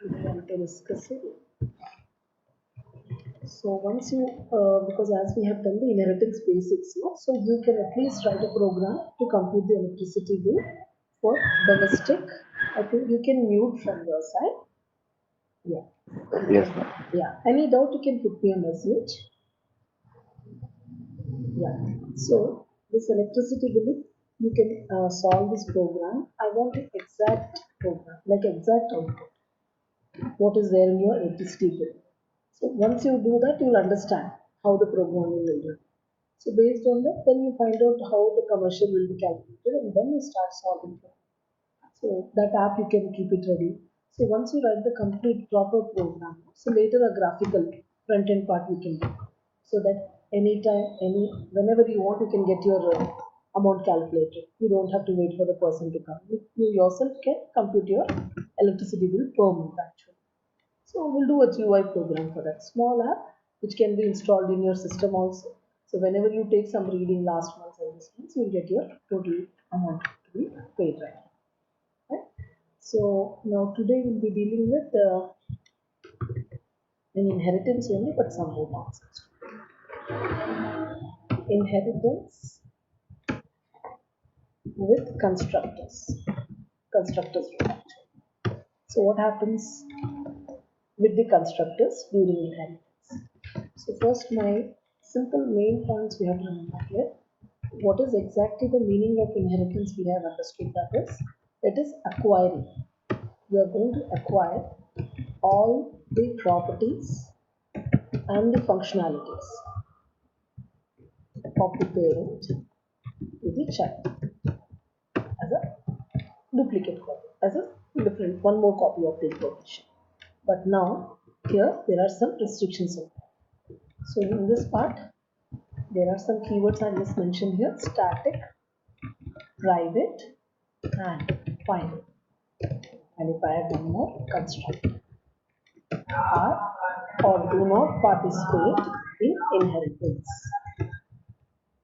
Today I'll be discussing. So once you, because as we have done the inheritance basics, no, so you can at least write a program to compute the electricity bill for domestic. I think you can mute from your side. Yeah. Yes, ma'am. Yeah. Any doubt you can put me a message. Yeah. So this electricity bill, you can solve this program. I want the exact program, like exact output. What is there in your electricity bill? So once you do that, you'll understand how the programming will do. So based on that, then you find out how the commercial will be calculated, and then you start solving it. So that app you can keep it ready. So once you write the complete proper program, so later a graphical front end part we can do. So that anytime, whenever you want, you can get your amount calculated. You don't have to wait for the person to come. You yourself can compute your electricity bill per month actually. So we'll do a GUI program for that small app, which can be installed in your system also. So whenever you take some reading last month or this month, you'll get your total amount to be paid right? So now today we'll be dealing with an inheritance only, but some more concepts. Inheritance with constructors. So what happens with the constructors during inheritance? So first, my simple main points we have to remember here. What is exactly the meaning of inheritance we have understood that is? It is acquiring. You are going to acquire all the properties and the functionalities of the parent to the child as a duplicate copy, as a different one more copy of the information. But now here there are some restrictions. So in this part there are some keywords I just mentioned here: static, private, and final. And if I add one more, construct, are or do not participate in inheritance.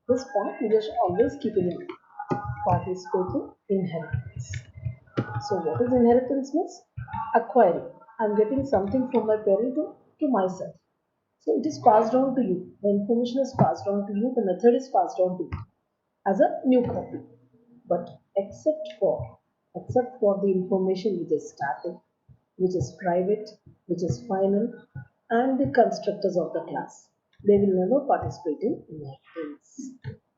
This point you just always keep in mind. Participate in inheritance. So what is inheritance means? Acquiring. I'm getting something from my parent to myself. So it is passed on to you. The information is passed on to you. The method is passed on to you as a new copy. But except for the information which is static, which is private, which is final, and the constructors of the class, they will never participate in inheritance.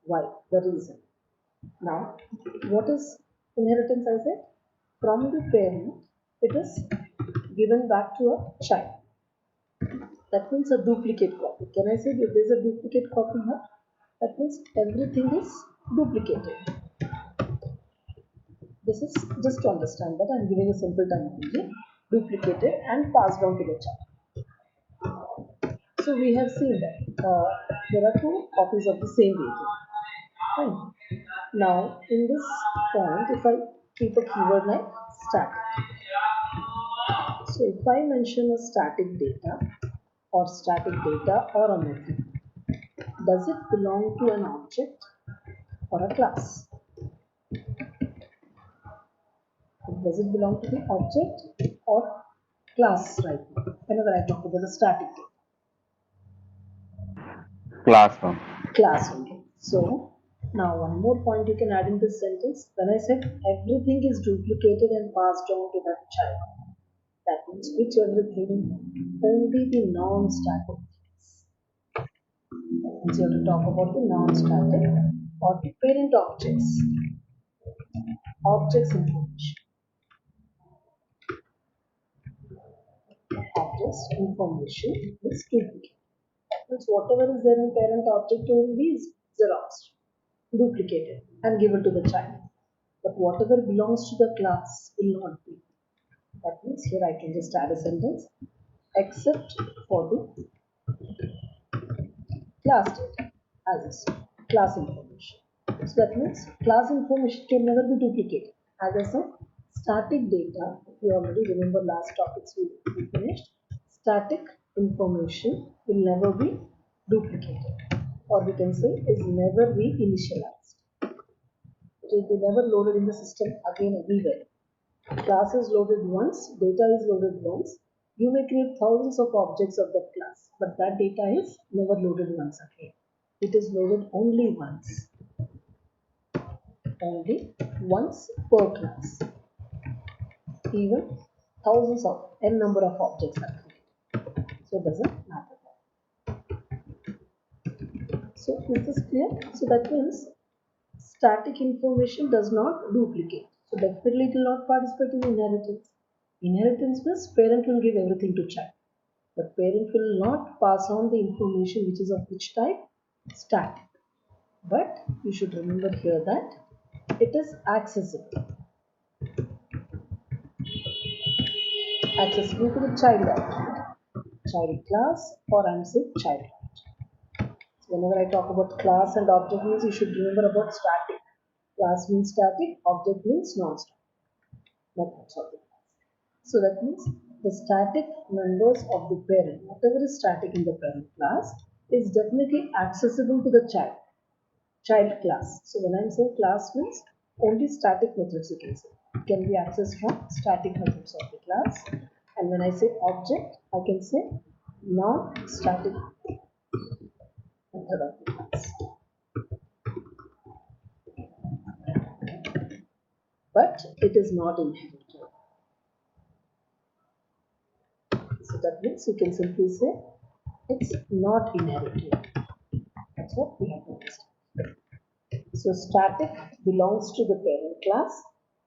Why? The reason. Now, what is inheritance? I said from the parent, it is given back to a child. That means a duplicate copy. Can I say that there is a duplicate copy here? That means everything is duplicated. This is just to understand that I'm giving a simple terminology: duplicated and passed on to the child. So we have seen that there are two copies of the same vehicle. Fine. Now in this point, if I keep a keyword like static, so if I mention a static data or a method, does it belong to an object or a class? Does it belong to the object or class right now? Whenever I talk about a static data, Classroom. class only. So now one more point you can add in this sentence. When I said everything is duplicated and passed on to that child, that means which everything? Only the non-static things. That means you have to talk about the non-static or the parent objects information. Objects information is duplicate. That means whatever is there in parent object only is xeroxed, duplicated, and given to the child. But whatever belongs to the class will not be. That means here I can just add a sentence: except for the class data as is class information. So that means class information can never be duplicated. As I said, static data, if you already remember last topics we finished, static information will never be duplicated, or we can say is never be initialized. It will be never loaded in the system again everywhere. Class is loaded once, data is loaded once. You may create thousands of objects of that class, but that data is never loaded once again. It is loaded only once per class. Even thousands of n number of objects are created. So it doesn't matter. So is this clear? So that means static information does not duplicate. So definitely it will not participate in inheritance. Inheritance means parent will give everything to child. But parent will not pass on the information which is of which type? Static. But you should remember here that it is accessible. Accessible to the child object, child class, or I'm saying child object. So whenever I talk about class and object means you should remember about static. Class means static, object means non-static. Methods of the class. So that means the static members of the parent, whatever is static in the parent class, is definitely accessible to the child class. So when I'm saying class means only static methods you can say. It can be accessed from static methods of the class. And when I say object, I can say non-static method of the class. But it is not inherited. So that means you can simply say it's not inherited. That's what we have to understand. So static belongs to the parent class.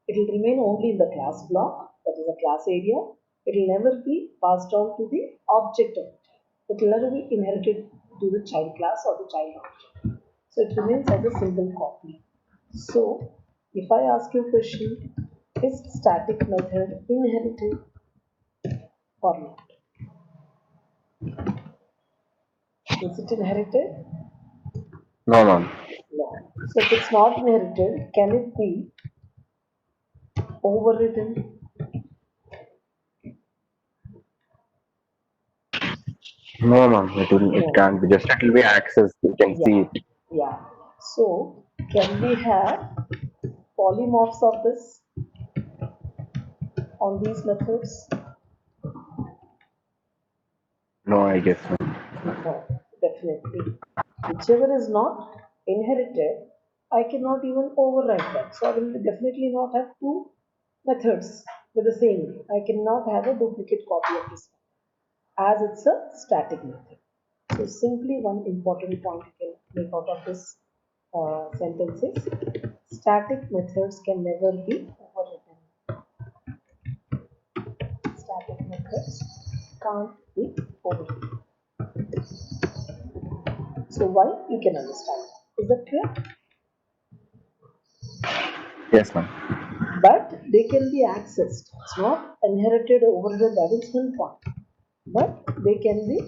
It will remain only in the class block, that is the class area. It will never be passed on to the object of it. It will never be inherited to the child class or the child object. So it remains as a single copy. So if I ask you a question, is static method inherited or not? Is it inherited? No, no. No. So if it's not inherited, can it be overridden? No, no. It No. can't be. Just it will be access. You can see Yeah. it. Yeah. So can we have polymorphs of this on these methods? No, I guess no. No, definitely. Whichever is not inherited, I cannot even override that. So I will definitely not have two methods with the same name. I cannot have a duplicate copy of this as it's a static method. So simply one important point you can make out of this sentence is static methods can never be overridden. Static methods can't be overridden. So why you can understand. Is that clear? Yes, ma'am. But they can be accessed. It's not inherited or overridden, that is one point. But they can be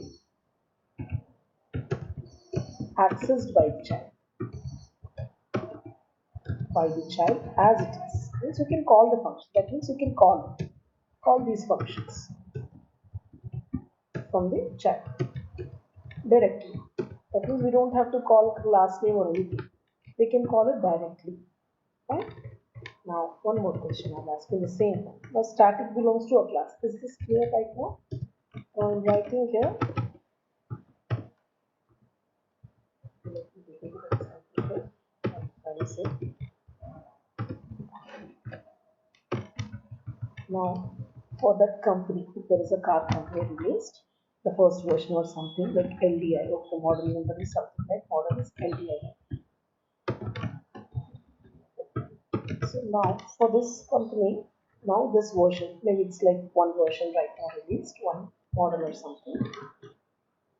accessed by the child. By the child as it is. Means you can call the function. That means you can call these functions from the child directly. That means we don't have to call class name or anything. We can call it directly. Right? Now, one more question I'll ask you the same one. Now, static belongs to a class. Is this clear right now? I'm writing here. Let me take an example here. I will say. Now, for that company, if there is a car company released, the first version or something like LDI, of the model number is something like model is LDI. So now for this company, now this version, maybe it's like one version right now released, one model or something.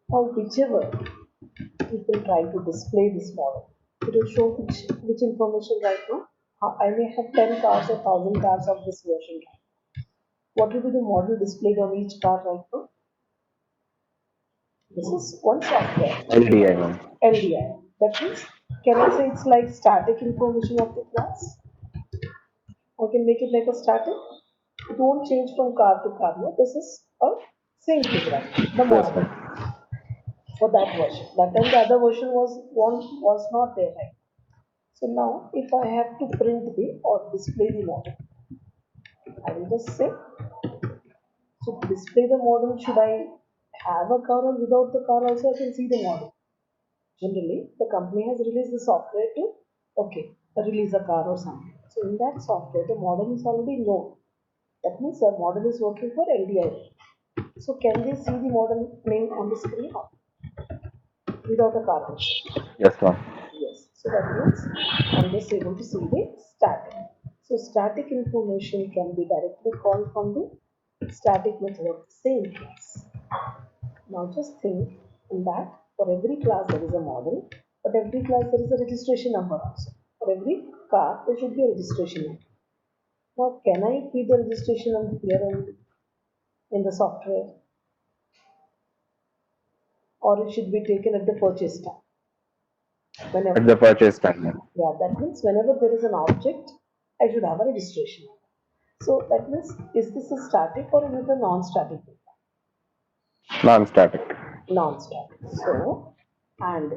Now whichever people try to display this model, it will show which information right now. I may have 10 cars or 1000 cars of this version. What will be the model displayed on each car right now? This is one software. LDI, ma'am. LDI. That means, can I say it's like static information of the class? I can make it like a static. It won't change from car to car. No, this is a same thing, right? The Yes, model ma'am. for that version. That time the other version was not there, right? So now, if I have to print the or display the model, I will just say, so to display the model, should I have a car or without the car also I can see the model. Generally, the company has released the software to, okay, release a car or something. So in that software, the model is already known. That means the model is working for LDI. So can they see the model name on the screen without a car also? Yes, ma'am. Yes. So that means I'm just able to see the static. So static information can be directly called from the static method of the same class. Now just think in that for every class there is a model, but every class there is a registration number also. For every car there should be a registration number. Now can I feed the registration number here in the software, or it should be taken at the purchase time? Whenever, At the purchase time, ma'am. yeah, that means whenever there is an object, I should have a registration number. So that means is this a static or is it a non-static data? Non-static. Non-static. So, and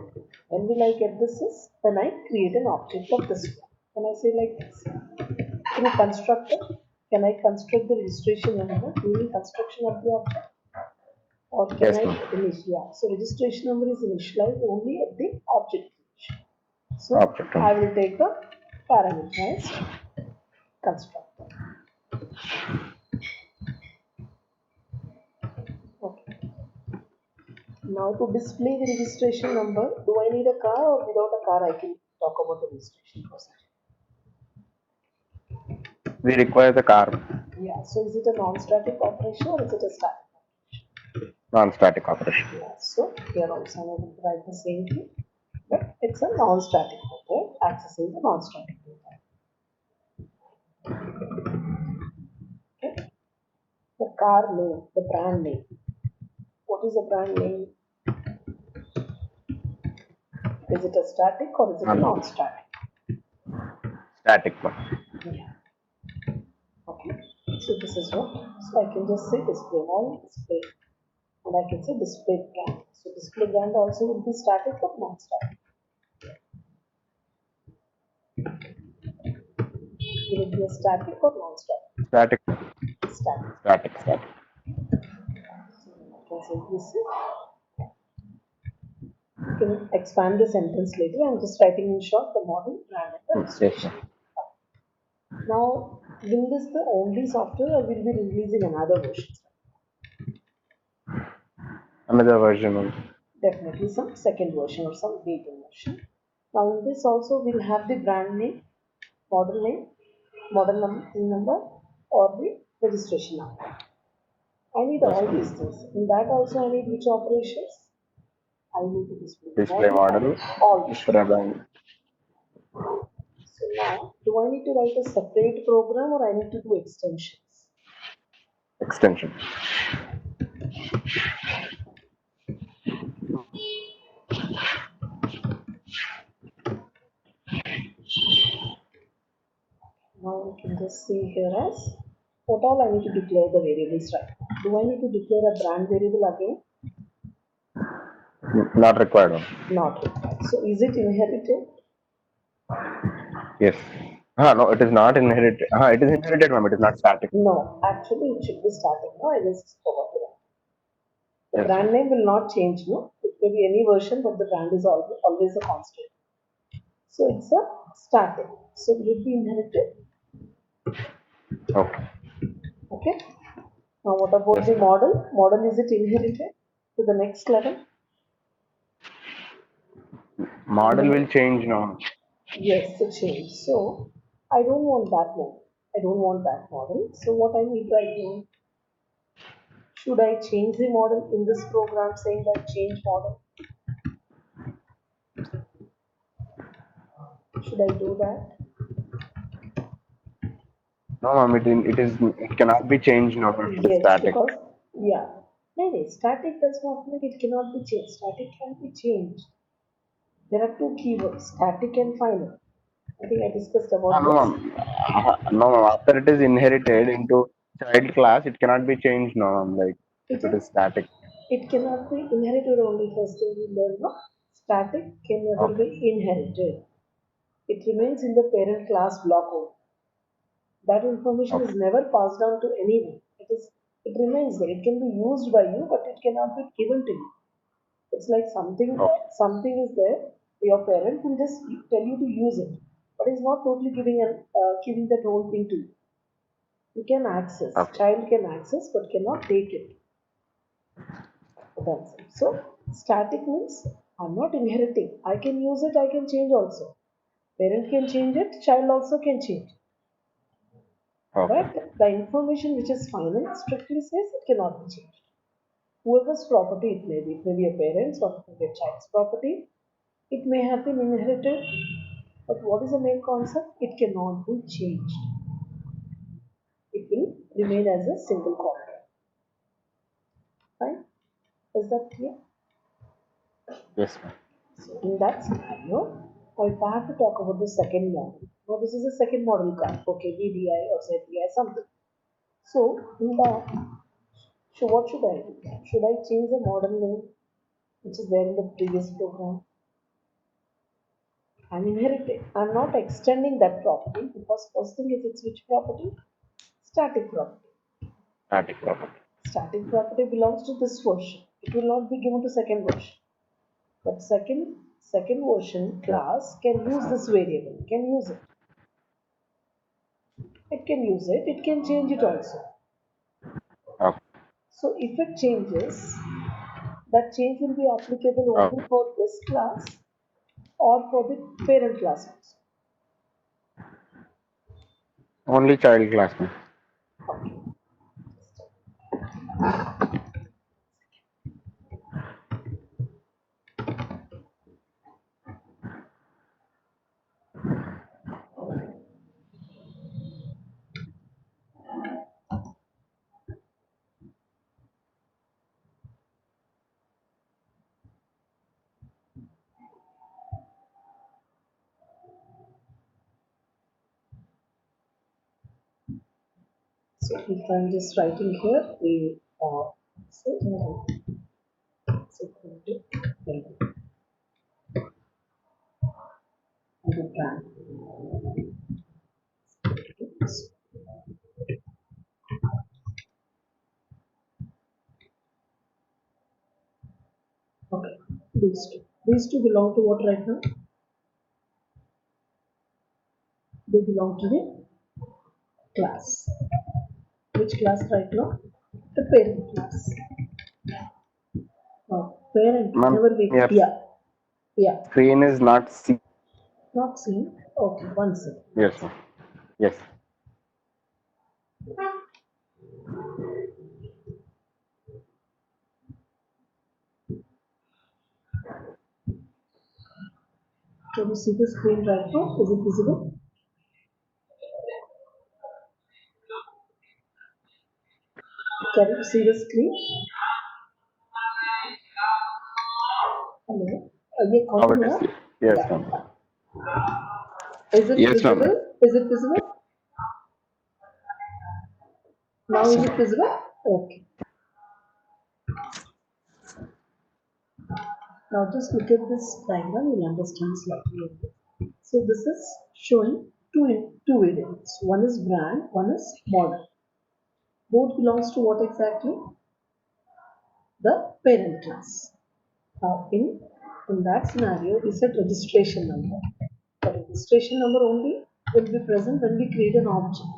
when will I get this is when I create an object of this one. Can I say like this? Through constructor, can I construct the registration number during construction of the object? Or can Yes, I ma'am. initialize? Yeah, so registration number is initialized only at the object creation. So Object. I will take a parameterized constructor. Okay. Now to display the registration number, do I need a car or without a car I can talk about the registration procedure? We require the car. Yeah, so is it a non-static operation or is it a static operation? Non-static operation. Yeah, so here also I will write the same thing, but it's a non-static method accessing the non-static data. Okay. The car name, the brand name. What is the brand name? Is it a static or is it a non-static? Static one. Yeah. Okay. So this is what. So I can just say display all display, and I can say display brand. So display brand also will be static or non-static. Will it be a static or non-static? Static. Static. Static. Static. So I can say this. You can expand the sentence later. I'm just writing in short the model brand and the Yes, registration. ma'am. Now, will this the only software or will be releasing another version? Another version of Definitely some second version or some beta version. Now in this also we'll have the brand name, model number, or the registration number. I need yes, all ma'am. these things. In that also I need which operations? I need to display the Display model model. and all these. Brand. So now, do I need to write a separate program or I need to do extensions? Extension. Now we can just see here as what all I need to declare the variables right now. Do I need to declare a brand variable again? Not required one. Not required. So is it inherited? Yes. No, it is not inherited. It is inherited, ma'am. It is not static. No, actually it should be static. No, I just forgot to write. The Yes, brand ma'am. name will not change. No, it may be any version, but the brand is always a constant. So it's a static. So will it be inherited? Okay. Okay. Now what about Yes, the ma'am. model? Model is it inherited to the next level? Model will change now. Yes, the change. So I don't want that model. I don't want that model. So what I need right now, should I change the model in this program saying that change model? Should I do that? No, ma'am. It cannot be changed now if it is Yes, static. because yeah. No, no, static does not mean it cannot be changed. Static can be changed. There are two keywords, static and final. I think I discussed about No, this. ma'am. No, ma'am. After it is inherited into child class, it cannot be changed now, ma'am. Like if It it is is static. it cannot be inherited only first thing we learn. No? Static can never Okay. be inherited. It remains in the parent class block only. That information Okay. is never passed down to anyone. It remains there. It can be used by you, but it cannot be given to you. It's like Okay. something is there. Your parent will just tell you to use it, but it's not totally giving that whole thing to you. You can access. Okay. Child can access, but cannot take it. That's it. So static means I'm not inheriting. I can use it. I can change also. Parent can change it. Child also can change. Okay. But the information which is final strictly says it cannot be changed. Whoever's property it may be a parent's or it may be a child's property. It may have been inherited, but what is the main concept? It cannot be changed. It will remain as a single contract. Fine? Is that clear? Yes, ma'am. So in that scenario, if I have to talk about the second model. Now this is a second model card, okay, VDI or ZDI something. So in that, so what should I do? Should I change the model name which is there in the previous program? I'm inheriting. I'm not extending that property because first thing is it's which property? Static property. Static property. Static property belongs to this version. It will not be given to second version. But second version Yes. class can use this variable, can use it. It can use it, it can change it also. Okay. So if it changes, that change will be applicable only Okay. for this class or for the parent class also. Only child class, ma'am. Okay. So if I'm just writing here, we say it's equal to the brand. Okay, these two. These two belong to what right now? They belong to the class. Which class right now? The parent class. Parent, Ma'am, whenever we, your yeah, screen is not see. not seen. Okay, one second. Yes, ma'am. Yes. Can you see the screen right now? Is it visible? Can you see the screen? Hello? ये Now कौन it is. मेरा? Yes, Yeah. ma'am. Is it Yes, ma'am. visible? Is it visible? Now is it visible? Okay. Now just look at this diagram, you'll understand slightly. So this is showing two variables. One is brand, one is model. Both belongs to what exactly? The parent class. In that scenario, we set registration number. The registration number only will be present when we create an object.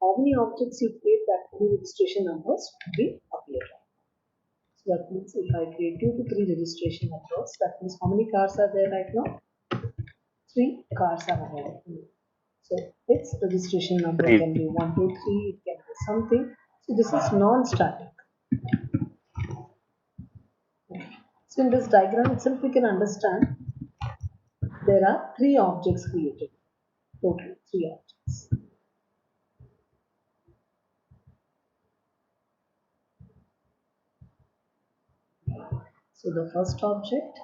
How many objects you create, that many registration numbers will be appear. So that means if I create 2 to 3 registration numbers, that means how many cars are there right now? 3 cars are available. So its registration number Three. can be 1, 2, 3, it can be something. So this is non-static. So in this diagram itself, we can understand there are 3 objects created. Total 3 objects. So the first object,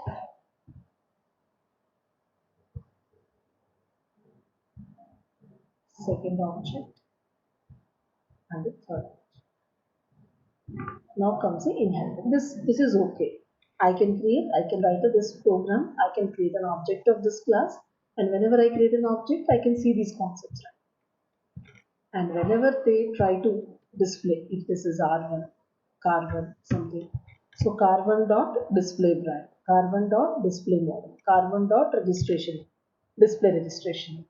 second object, and the third object. Now comes the inheritance. This is okay. I can write this program, I can create an object of this class, and whenever I create an object, I can see these concepts. And whenever they try to display, if this is R1, car1, something, so car1 dot display brand, car1 dot display model, car1 dot registration, display registration.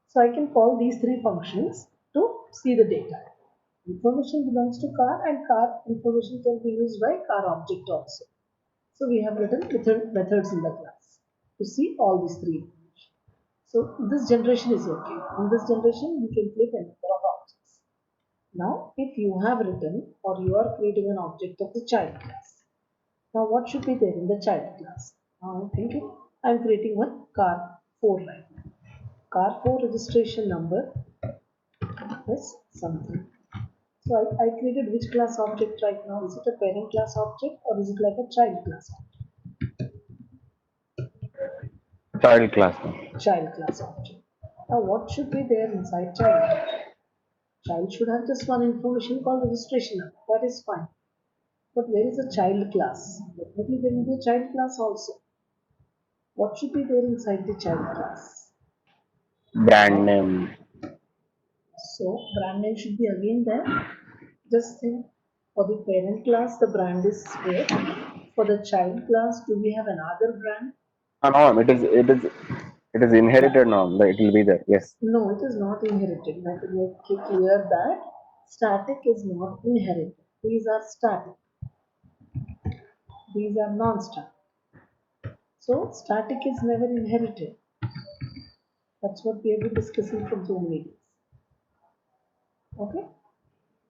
So I can call these three functions to see the data. Information belongs to car, and car information can be used by car object also. So we have written methods in the class to see all these three information. So this generation is okay. In this generation, you can create a number of objects. Now, if you have written or you are creating an object of the child class, now what should be there in the child class? Now I'm thinking I'm creating one car 4 right now. Car 4 registration number is something. So I created which class object right now? Is it a parent class object or is it like a child class Child class. object? Child class object. Now what should be there inside child object? Child should have just one information called registration number. That is fine. But where is the child class? Definitely there will be a child class also. What should be there inside the child class? Brand name. So brand name should be again there. Just think, for the parent class the brand is here. For the child class, do we have another brand? No, it is Yeah. inherited now. It will be there. Yes. No, it is not inherited. Let me make it clear that static is not inherited. These are static. These are non-static. So static is never inherited. That's what we have been discussing from so many days. Okay.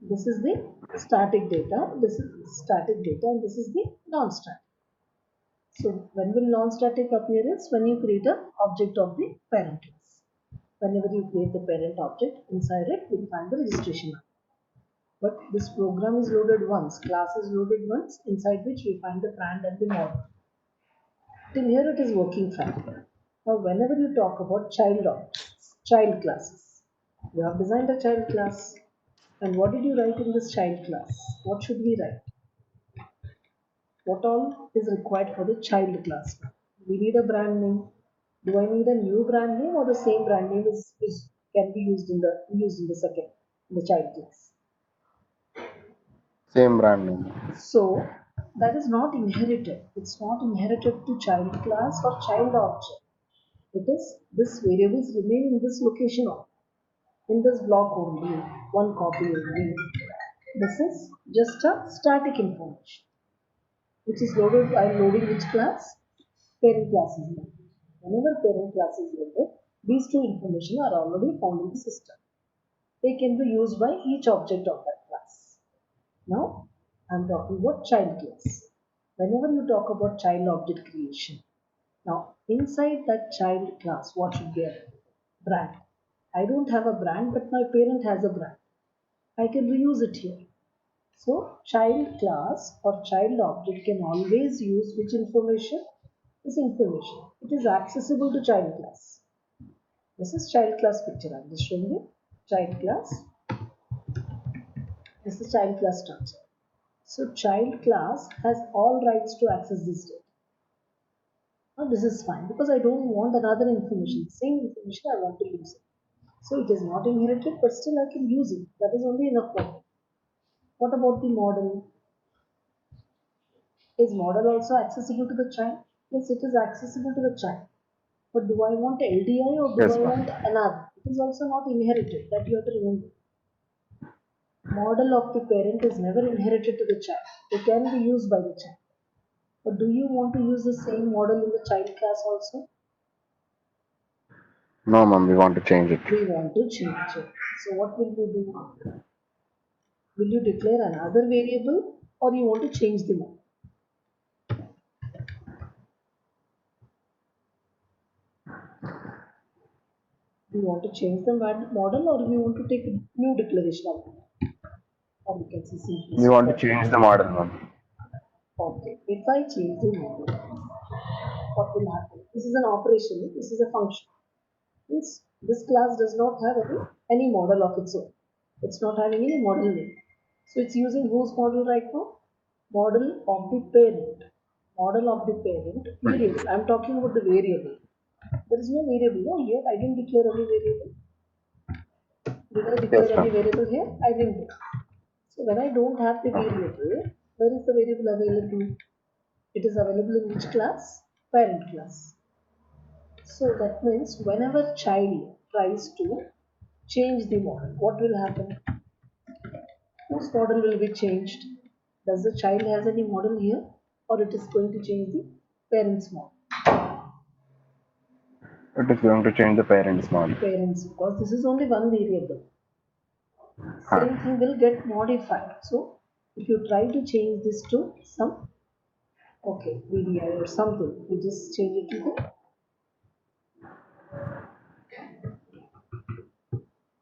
This is the static data, this is static data, and this is the non-static. So when will non-static appear is when you create an object of the parent class. Whenever you create the parent object, inside it we'll find the registration number. But this program is loaded once, class is loaded once, inside which we find the brand and the model. Till here it is working fine. Now whenever you talk about child objects, child classes, you have designed a child class. And what did you write in this child class? What should we write? What all is required for the child class? We need a brand name. Do I need a new brand name or the same brand name is can be used in the second in the child class? Same brand name. So that is not inherited. It's not inherited to child class or child object. It is this variables remain in this location only, in this block only, one copy only. This is just a static information, which is loaded while loading which class? Parent class is loaded. Whenever parent class is loaded, these two information are already found in the system. They can be used by each object of that class. Now, I'm talking about child class. Whenever you talk about child object creation, now inside that child class, what should be a brand? I don't have a brand, but my parent has a brand. I can reuse it here. So child class or child object can always use which information? This information. It is accessible to child class. This is child class picture. I'm just showing you child class. This is child class structure. So child class has all rights to access this data. Now this is fine because I don't want another information. Same information I want to use it. So it is not inherited, but still I can use it. That is only enough for me. What about the model? Is model also accessible to the child? Yes, it is accessible to the child. But do I want LDI or do Yes, I ma'am. want another? It is also not inherited. That you have to remember. Model of the parent is never inherited to the child. It can be used by the child. But do you want to use the same model in the child class also? No, ma'am. We want to change it. We want to change it. So what will you do? Will you declare another variable or you want to change the model? Do you want to change the model or do you want to take a new declaration of it? Or you can say We simplicity want to that change the model, ma'am. okay. If I change the model, what will happen? This is an operation, this is a function. Means this class does not have any model of its own. It's not having any model name. So it's using whose model right now? Model of the parent. Model of the parent variable. I'm talking about the variable. There is no variable. No, here I didn't declare any variable. Did I Yes, declare any ma'am. variable here? I didn't do. So when I don't have the variable, where is the variable available? It is available in which class? Parent class. So that means whenever child tries to change the model, what will happen? Whose model will be changed? Does the child has any model here, or it is going to change the parent's model? It is going to change the parents' model. Parents, because this is only one variable. Huh. Same thing will get modified. So if you try to change this to some VDI or something, you just change it to the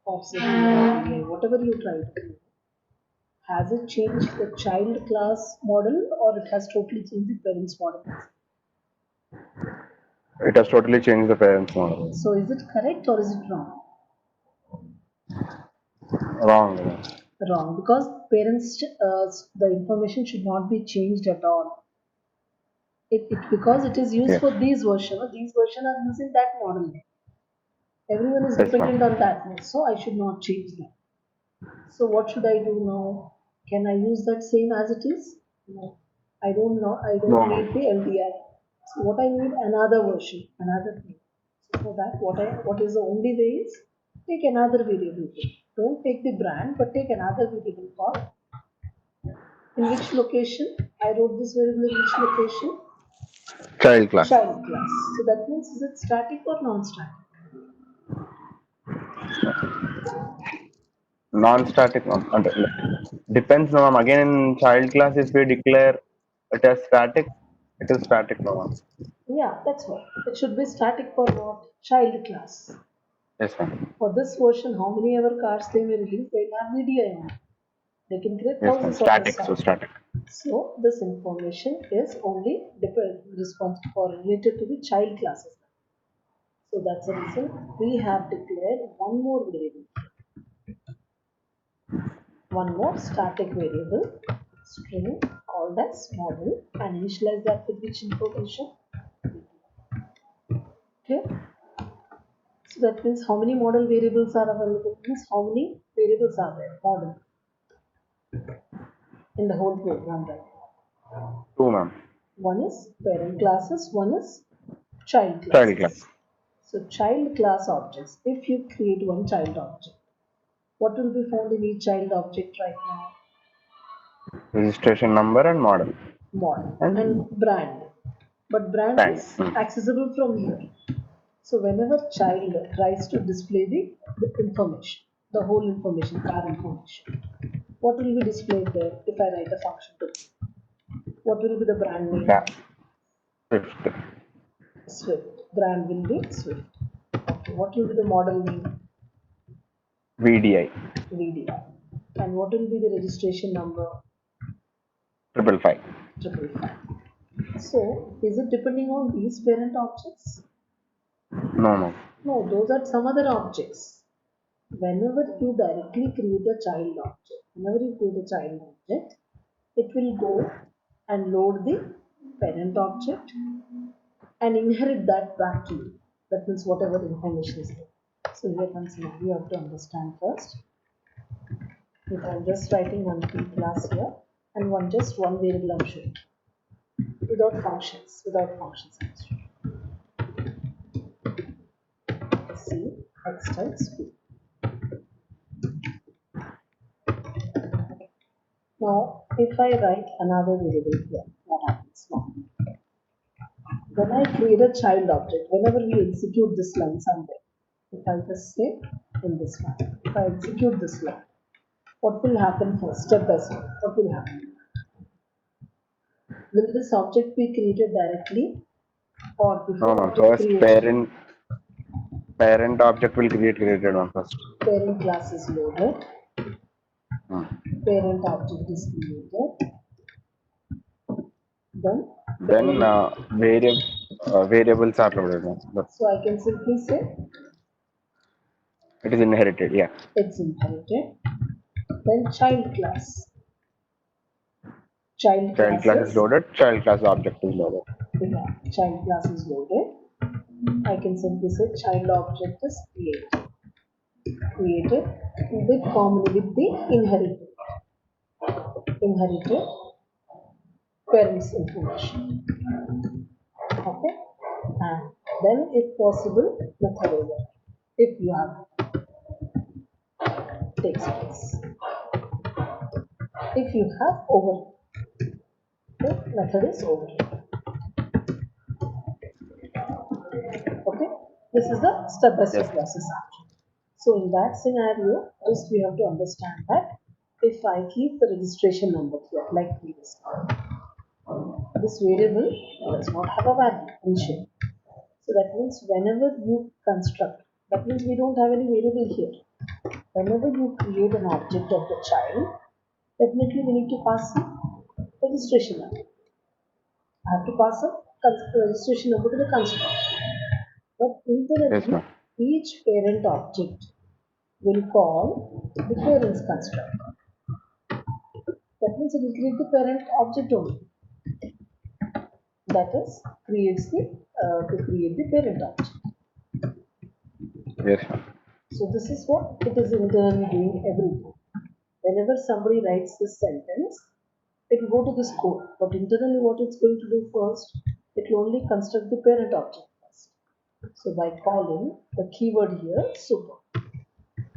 offset VDI, whatever you try to do. Has it changed the child class model or it has totally changed the parents model? It has totally changed the parents' model. So is it correct or is it wrong? Wrong. Ma'am. Wrong, because parents the information should not be changed at all. Because it is used Yes. for these version are using that model. Everyone is Yes, dependent ma'am. on that, so I should not change that. So what should I do now? Can I use that same as it is? No. I don't know. I No, don't need ma'am. the LDI. So what I need another version, another thing. So for that, what is the only way is take another variable. Don't take the brand, but take another variable called in which location I wrote this variable in which location Child class. child class. So that means is it static or non-static? Non-static. Depends, no, ma'am. Again, in child class, if we declare it as static, it is static, no, ma'am. Yeah, that's what. It should be static for what? Child class. Yes, ma'am. For this version, how many ever cars they may release, they'll have VDI on it. They can create Yes, ma'am. thousands of Static. So SR. static. So this information is only responsible for related to the child classes. So that's the reason we have declared one more variable, one more static variable string called as model and initialize that with which information? Okay. So that means how many model variables are available? Means how many variables are there? Model in the whole program right now. Two, ma'am. One is parent classes, one is child Child class. classes. So child class objects, if you create one child object, what will be found in each child object right now? Registration number and model. Model And and brand. But brand brand. is accessible from here. So whenever child tries to display the information, the whole information, car information, what will be displayed there if I write a function to it? What will be the brand name? Yeah. Fifth. Swift. Brand will be Swift. Okay. What will be the model name? VDI. VDI. And what will be the registration number? 555. 555. So, is it depending on these parent objects? No, no. No, those are some other objects. Whenever you directly create a child object, whenever you create a child object, it will go and load the parent object and inherit that back to you. That means whatever information is there. So here comes now you have to understand first. If I'm just writing one P class here and one variable I'm showing without functions, I'm showing. C x times P. Now if I write another variable here, what happens now? When I create a child object, whenever we execute this line somewhere, if I just say in this line, if I execute this line, what will happen first, step by step? What will happen? Will this object be created directly or No, before ma'am. object First, creation? parent object will created one first. Parent class is loaded, Hmm. parent object is created, then Then parent. variables are loaded, ma'am. But So I can simply say it is inherited. Yeah. it's inherited. Then child class. Child Child class is classes, loaded. Child class object is loaded. yeah, child class is loaded. I can simply say child object is created. created with common with the inherited parents information. Okay, and then if possible method over if you have takes place. If you have over, the method is over. Okay, this is the step by Yes. step process actually. So in that scenario, just we have to understand that if I keep the registration number here like previously, this variable does not have a value initially. So that means whenever you construct, that means we don't have any variable here. Whenever you create an object of the child, definitely we need to pass the registration number. I have to pass a registration number to the constructor. But Yes, internally, ma'am. each parent object will call the parent's constructor. That means it will create the parent object only. That is, creates the to create the parent object. Yes, ma'am. So this is what it is internally doing everything. Whenever somebody writes this sentence, it will go to this code. But internally, what it's going to do first, it will only construct the parent object first. So by calling the keyword here super.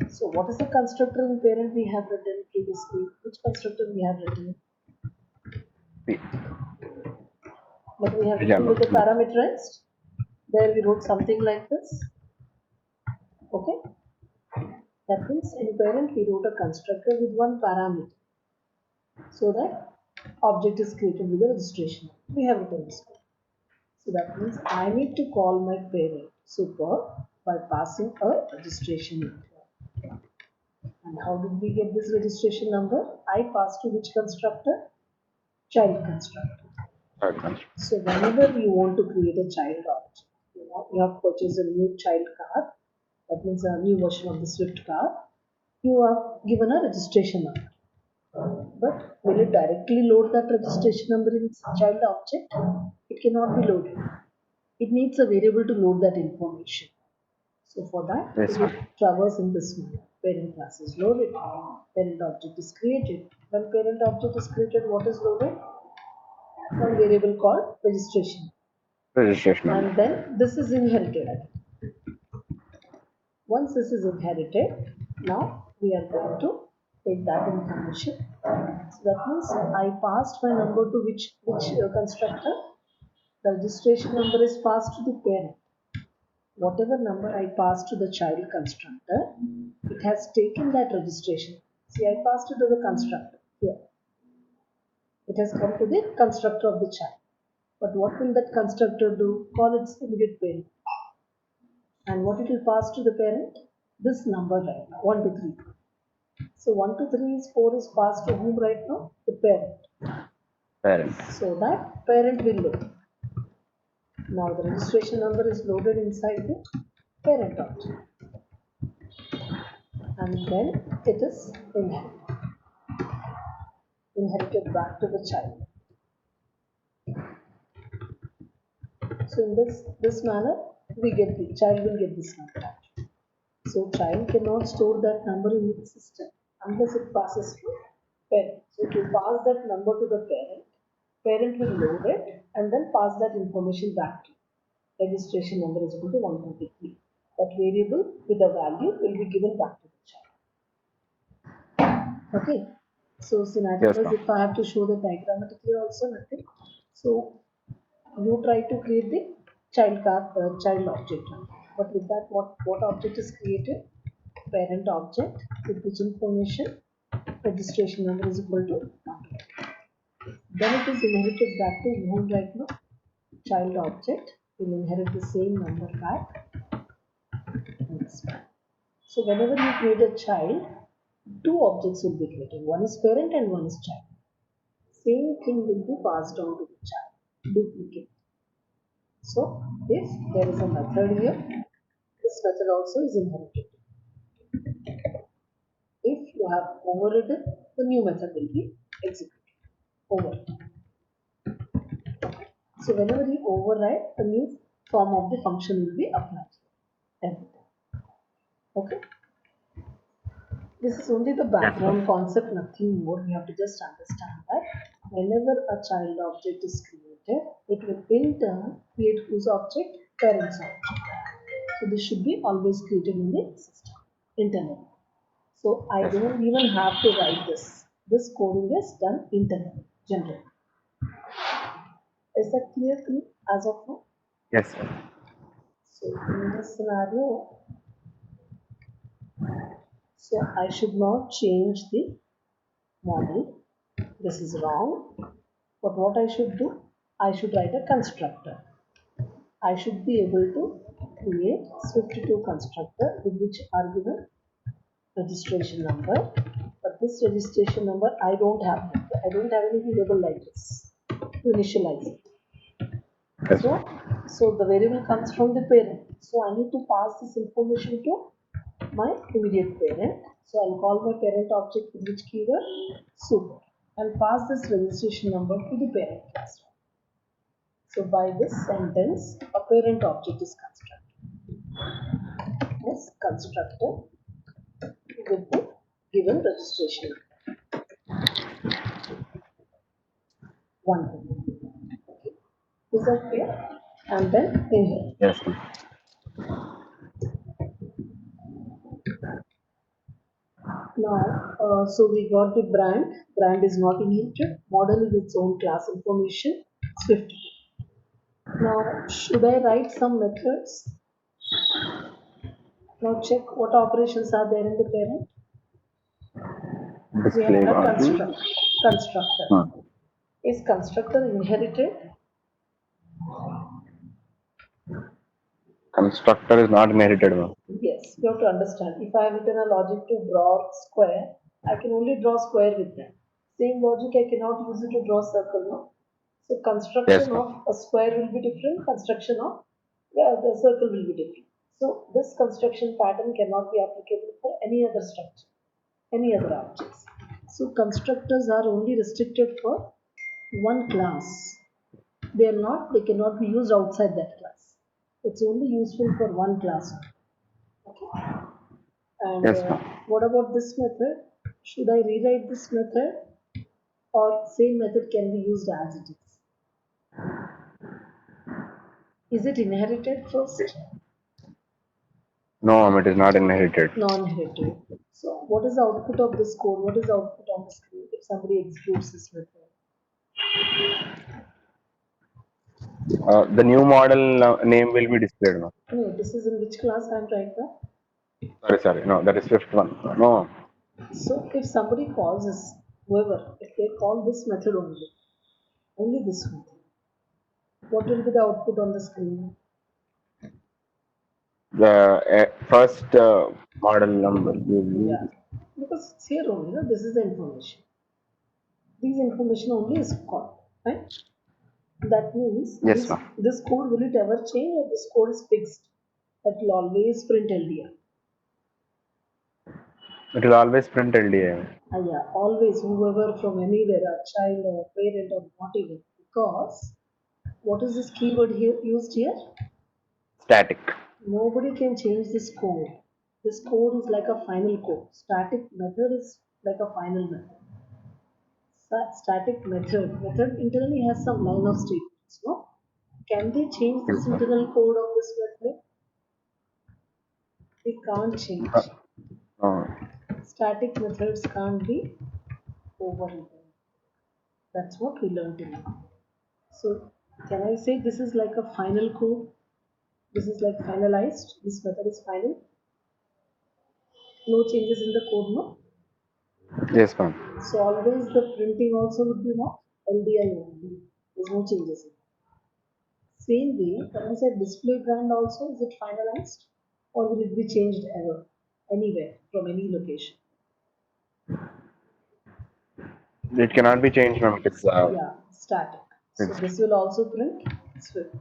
So what is the constructor in parent we have written previously? Which constructor we have written? P- But we have Yeah, written ma'am. with the parameterized. There we wrote something like this. Okay. That means in parent we wrote a constructor with one parameter. So that object is created with a registration. We have written this code. So that means I need to call my parent super by passing a registration number. And how did we get this registration number? I passed to which constructor? Child constructor. Right, ma'am. So whenever you want to create a child object, you have purchased a new child car, that means a new version of the Swift car, you are given a registration number. But will it directly load that registration number in child object? It cannot be loaded. It needs a variable to load that information. So for that, Yes, it ma'am. will traverse in this manner. Parent class is loaded, parent object is created. When parent object is created, what is loaded? One variable called registration. Registration number. And then this is inherited. Once this is inherited, now we are going to take that information. So that means I passed my number to which constructor? The registration number is passed to the parent. Whatever number I passed to the child constructor, it has taken that registration. See, I passed it to the constructor here. It has come to the constructor of the child. But what will that constructor do? Call its immediate parent. And what it will pass to the parent? This number right now, 1 to 3. So 1 to 3 is 4 is passed to whom right now? The parent. Parent. So that parent will load. Now the registration number is loaded inside the parent object. And then it is inherited back to the child. So in this manner, we get the child will get this number. So child cannot store that number in its system unless it passes to parent. So to pass that number to the parent, parent will load it and then pass that information back to you. Registration number is equal to 123. That variable with a value will be given back to the child. Okay. So Yes, scenarios, ma'am. if I have to show the diagrammatically also nothing. So you try to create the child object. But with that, what object is created? Parent object with which information registration number is equal to 1. Then it is inherited back to whom right now? Child object will inherit the same number back. So whenever you create a child, two objects will be created. One is parent and one is child. Same thing will be passed on to the child. Duplicate. So if there is a method here, this method also is inherited. If you have overridden, the new method will be executed. Over. So whenever you override, a new form of the function will be applied. Everything. Okay. This is only the Yes, ma'am. background concept, nothing more. We have to just understand that whenever a child object is created, it will in turn create whose object? Parents object. So this should be always created in the system internally. So I Yes, ma'am. don't even have to write this. This coding is done internally, generally. Is that clear to you as of now? Yes, ma'am. So in this scenario, so I should not change the model. This is wrong. But what I should do? I should write a constructor. I should be able to create Swift2 constructor with which are given registration number. But this registration number I don't have. I don't have any variable like this to initialize it. Yes, So, ma'am. so the variable comes from the parent. So I need to pass this information to my immediate parent. So I'll call my parent object with which keyword? Super. I'll pass this registration number to the parent class. So by this sentence, a parent object is constructed. Is constructed with the given registration. One. Okay. Is that clear? And then inherit. Yes, ma'am. Now, so we got the brand. Brand is not inherited. Model is its own class information. Swift. Now, should I write some methods? Now check what operations are there in the parent. We Display have a value. constructor. Hmm. Is constructor inherited? Constructor is not inherited, ma'am. Yes, you have to understand. If I have written a logic to draw square, I can only draw square with that. Same logic I cannot use it to draw circle, no? So Yes, construction ma'am. of a square will be different, construction of the circle will be different. So this construction pattern cannot be applicable for any other structure, any other objects. So constructors are only restricted for one class. They cannot be used outside that class. It's only useful for one class. Okay. And Yes, ma'am. what about this method? Should I rewrite this method or same method can be used as it is? Is it inherited first? No, ma'am, it is not inherited. Non-inherited. So what is the output of this code? What is the output on the screen if somebody executes this method? The new model name will be displayed, ma'am. No, this is in which class I'm right now. Sorry, sorry. No, that is fifth one. No. So if somebody calls this, whoever, if they call this method only this method, what will be the output on the screen? The first model number will Yeah, be. because it's here only, no? This is the information. These information only is called, right? That means Yes, ma'am. this code will it ever change or this code is fixed? That will always print LDR. It will always print LDA. Yeah, always whoever from anywhere, a child or a parent or not even. Because what is this keyword here used here? Static. Nobody can change this code. This code is like a final code. Static method is like a final method. Static method internally has some line of statements. No, can they change Yes, this ma'am. internal code of this method? They can't change. No. Static methods can't be overridden. That's what we learned in. So can I say this is like a final code? This is like finalized. This method is final. No changes in the code, no. Yes, ma'am. So always the printing also would be what? LDI only. There's no changes. Same way, when I said display brand also, is it finalized? Or will it be changed ever? Anywhere, from any location? It cannot be changed, ma'am. It is Yeah, static. So fixed. this will also print Swift.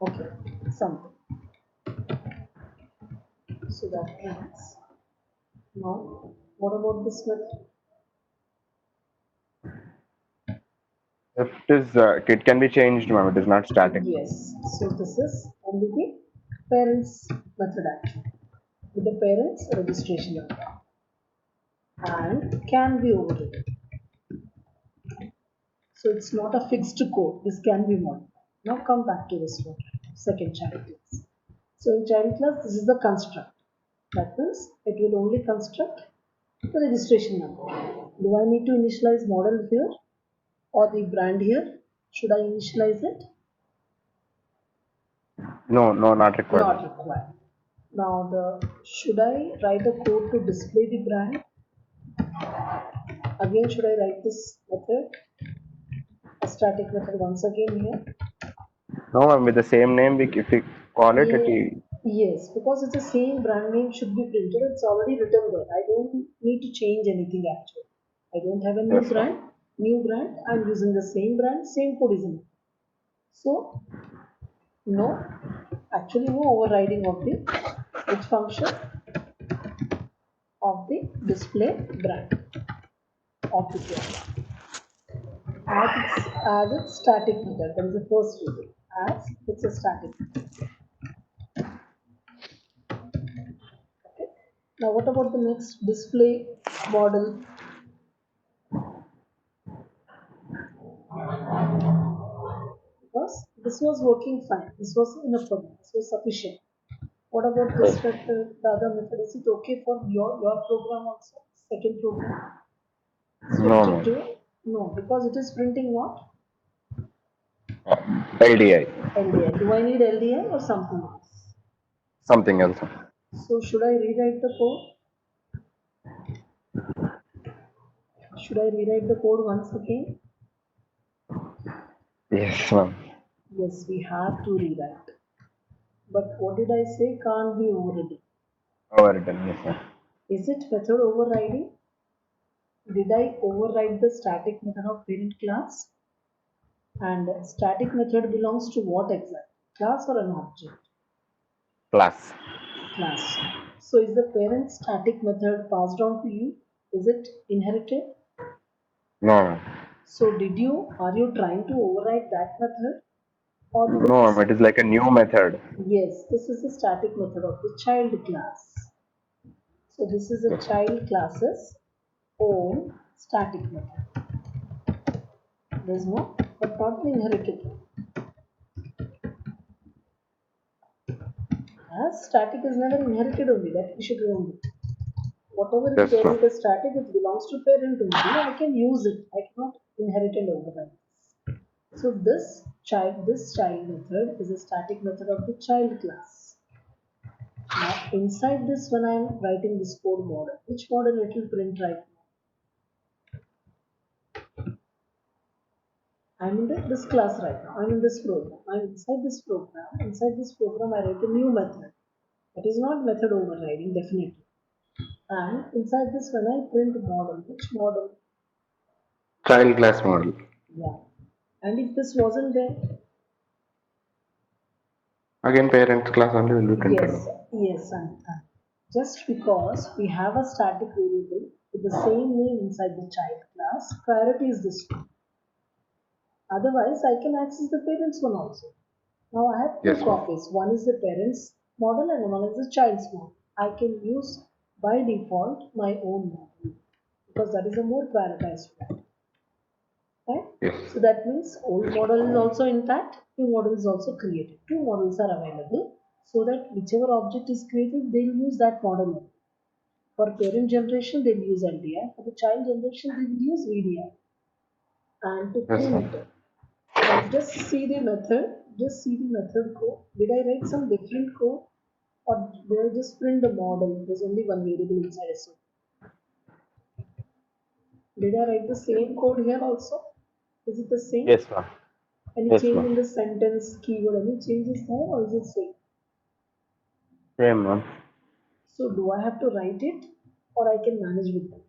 Okay, something. So that means now, what about this method? If it is, it can be changed, ma'am. It is not static. Yes. So this is only the parents method actually with the parents registration number. and can be overridden. So it's not a fixed code. This can be modified. Now come back to this one, second child class. So in child class, this is the construct. That means it will only construct the registration number. Do I need to initialize model here or the brand here? Should I initialize it? No, no, not required. Not required. Now the should I write a code to display the brand? Again, should I write this method, a static method once again here? No, ma'am, with the same name, if we call it, it Yeah, will. yes, because it's the same brand name should be printed. It's already written there. I don't need to change anything actually. I don't have a new Yes, ma'am. brand. New brand. I'm using the same brand. Same code is in it. So no, actually no overriding of the which function of the display brand of the program. As its static method. That is the first reason. As it's a static method. Okay. Now what about the next display model? Because this was working fine. This was enough for me. This was sufficient. What about this Yes. method, the other method? Is it okay for your program also? Second program? No, Switch it no. to no, because it is printing what? LDI. LDI. Do I need LDI or something else? Something else. So should I rewrite the code? Should I rewrite the code once again? Yes, ma'am. Yes, we have to rewrite. But what did I say? Can't be overridden. Overwritten. Yes, ma'am. Is it method overriding? Did I override the static method of parent class? And static method belongs to what exactly? Class or an object? Class. Class. So is the parent static method passed on to you? Is it inherited? No, ma'am. So are you trying to override that method? Or No, ma'am. this, It is like a new method. yes, this is the static method of the child class. So this is a Yes. child class's own static method. There's no, but not the inherited one. As static is never inherited only, that we should remember. Whatever is Yes, ma'am. parent is static, it belongs to parent only. I can use it. I cannot inherit and override. So this child method is a static method of the child class. Now inside this, when I am writing this code model, which model it will print right now? I'm in this class right now. I'm in this program. I'm inside this program. Inside this program, I write a new method. That is not method overriding, definitely. And inside this, when I print model, which model? Child class model. Yeah. And if this wasn't there, Again, parent class only will be printed. yes, yes, and just because we have a static variable with the same name inside the child class, priority is this one. Otherwise, I can access the parents one also. Now I have two Yes, ma'am. copies. One is the parents model and one is the child's model. I can use by default my own model because that is a more prioritized one. Right? Yes. So that means old model is also intact, new model is also created. Two models are available so that whichever object is created, they'll use that model. For parent generation, they'll use LDI. For the child generation, they will use VDI. And to Yes, print, ma'am. now just see the method code. Did I write some different code or did I just print the model? There's only one variable inside SO. Did I write the same code here also? Is it the same? Yes, ma'am. Any Yes, change ma'am. in the sentence keyword, any changes there or is it same? Same, ma'am. So do I have to write it or I can manage with that?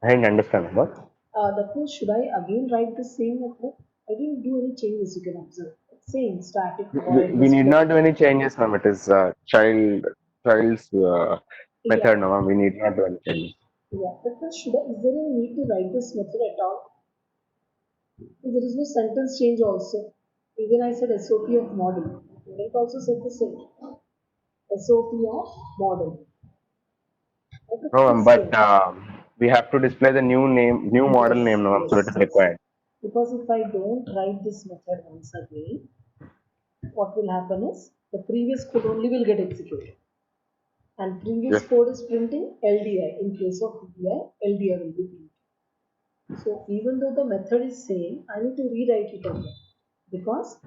I didn't understand what. That means should I again write the same method? I didn't do any changes you can observe. Same static void We need display. not do any changes, ma'am. It is child's Yeah, method, no, ma'am. We need not do any changes. yeah. That means is there any need to write this method at all? There is no sentence change also. Even I said SOP of model. It also said the same. SOP of model. Everything No, is but same. we have to display the new name, new model Yes, name, no, so it yes, is yes. required. Because if I don't write this method once again, what will happen is the previous code only will get executed. And previous Yes. code is printing LDI. In case of VI, LDI will be printed. So even though the method is same, I need to rewrite it again. Because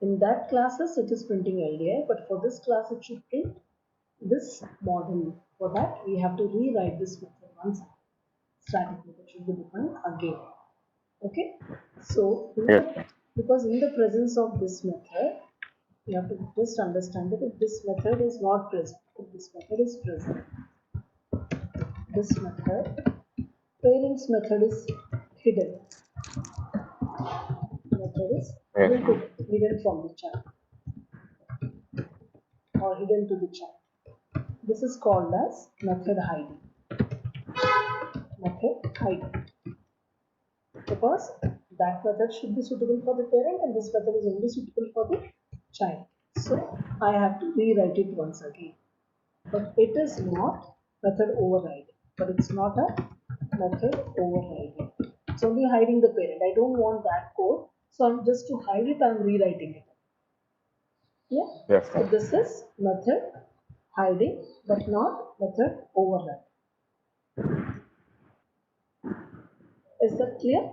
in that classes it is printing LDI, but for this class it should print this model. For that we have to rewrite this method once again. Static method should be defined again. Okay. So Yes. because in the presence of this method, you have to just understand that if this method is not present, if this method is present, this method, parents method is hidden. Method is Yes. hidden from the child or hidden to the child. This is called as method hiding. Method hiding. Because that method should be suitable for the parent and this method is only suitable for the child. So I have to rewrite it once again. But it is not method override. But it's not a method overriding. It's only hiding the parent. I don't want that code. So I'm just to hide it, I'm rewriting it. Yeah. Yes. So this is method hiding, but not method override. Is that clear?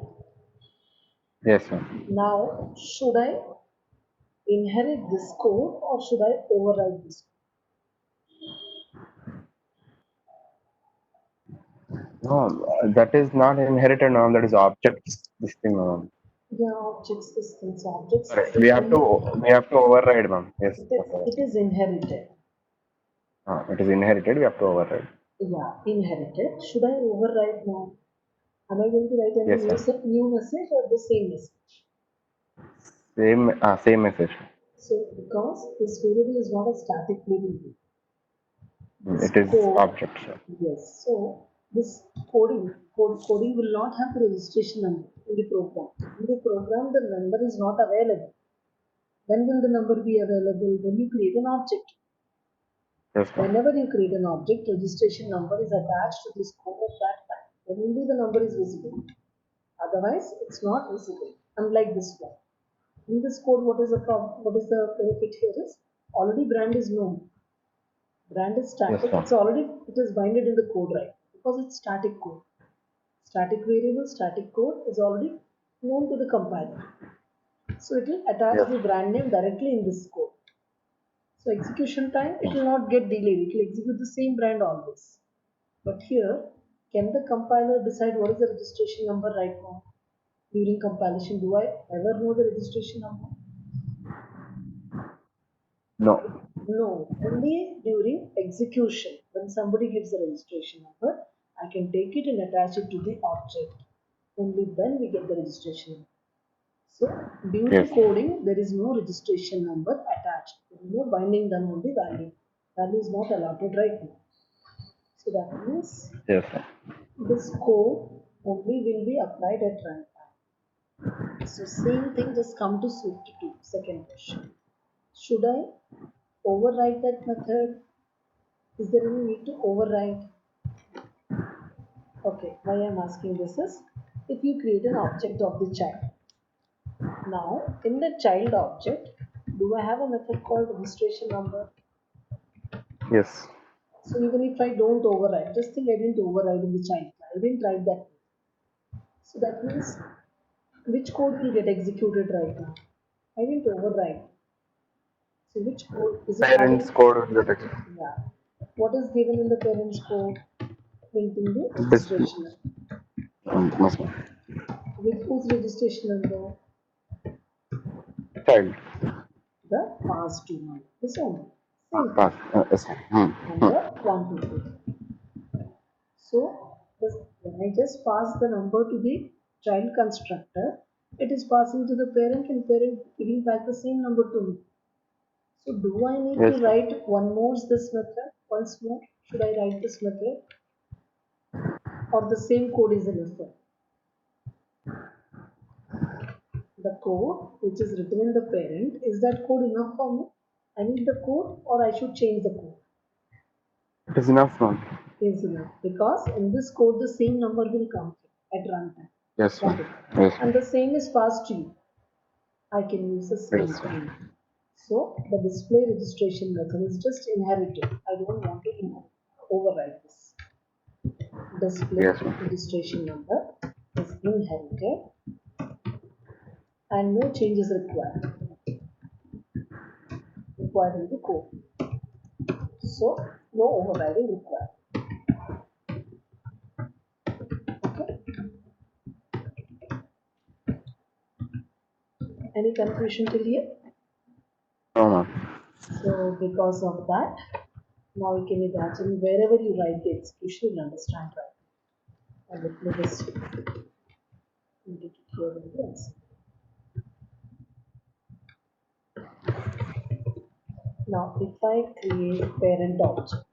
Yes, sir. Now, should I inherit this code or should I override this No, that is not inherited now. That is objects. This thing, ma'am. code? Yeah, objects, this things, objects, Correct. they only, We have to override, ma'am. Yes. Okay. it is inherited. It is inherited. We have to override. Yeah, inherited. Should I override now? Am I going to write any Yes, sir. new message or the same message? Same message. So, because this variable is not a static variable, this It is code, object, sir. yes. So, this coding will not have the registration number in the program. In the program, the number is not available. When will the number be available? When you create an object. Yes, ma'am. Whenever you create an object, registration number is attached to this code at that time. Then only the number is visible. Otherwise, it's not visible. Unlike this one. In this code, what is the problem? What is the benefit here is already brand is known. Brand is Yes, static. ma'am. It's already it is binded in the code, right? Because it's static code. Static variable, static code is already known to the compiler. So it will attach Yes. the brand name directly in this code. So execution time, it will not get delayed. It will execute the same brand always. But here, can the compiler decide what is the registration number right now? During compilation, do I ever know the registration number? No. No, only during execution. When somebody gives the registration number, I can take it and attach it to the object. Only then we get the registration number. So during Yes. coding, there is no registration number attached. There is no binding done on the value. Value is not allotted right now. So that means Yes, sir. this code only will be applied at runtime. So same thing, just come to Swift 2. Second question. Should I override that method? Is there any need to override? Okay, why I'm asking this is if you create an object of the child. Now, in the child object, do I have a method called registration number? Yes. So even if I don't override, just think I didn't override in the child. I didn't write that. So that means which code will get executed right now? I didn't override. So which code is it Parents having? code will get Yeah. What is given in the parents code? Printing the this. registration. Yes, ma'am. With whose registration number? Child. The past two number. This one. Same thing. Pass. Yes. Number 1 to 3. So when I just pass the number to the child constructor, it is passing to the parent and parent giving back the same number to me. So do I need to Yes, ma'am. write one more this method? Once more? Should I write this method? Or the same code is enough? The code which is written in the parent, is that code enough for me? I need the code or I should change the code? It is enough, ma'am. is enough because in this code the same number will come at runtime. Yes, Got ma'am. it. Yes, And ma'am. the same is passed to you. I can use the same Yes, ma'am. thing. So the display registration method is just inherited. I don't want to override this. Display Yes, ma'am. registration number is inherited and no changes required in the code. So no overriding required. Okay. Any confusion till here? No, ma'am. So because of that, now we can imagine wherever you write the execution, you'll understand right. And let me just indicate it here in the answer. Now, if I create parent object,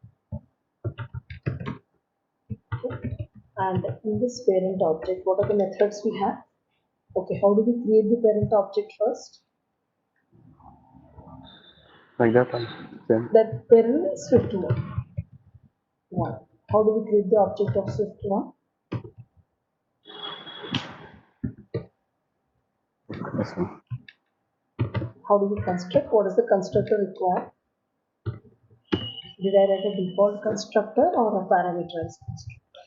okay, and in this parent object, what are the methods we have? Okay, how do we create the parent object first? Like that, ma'am. Same. That parent is Swift1. One. How do we create the object of Swift1? Yes, ma'am. How do we construct? What is the constructor required? Did I write a default constructor or a parameterized constructor?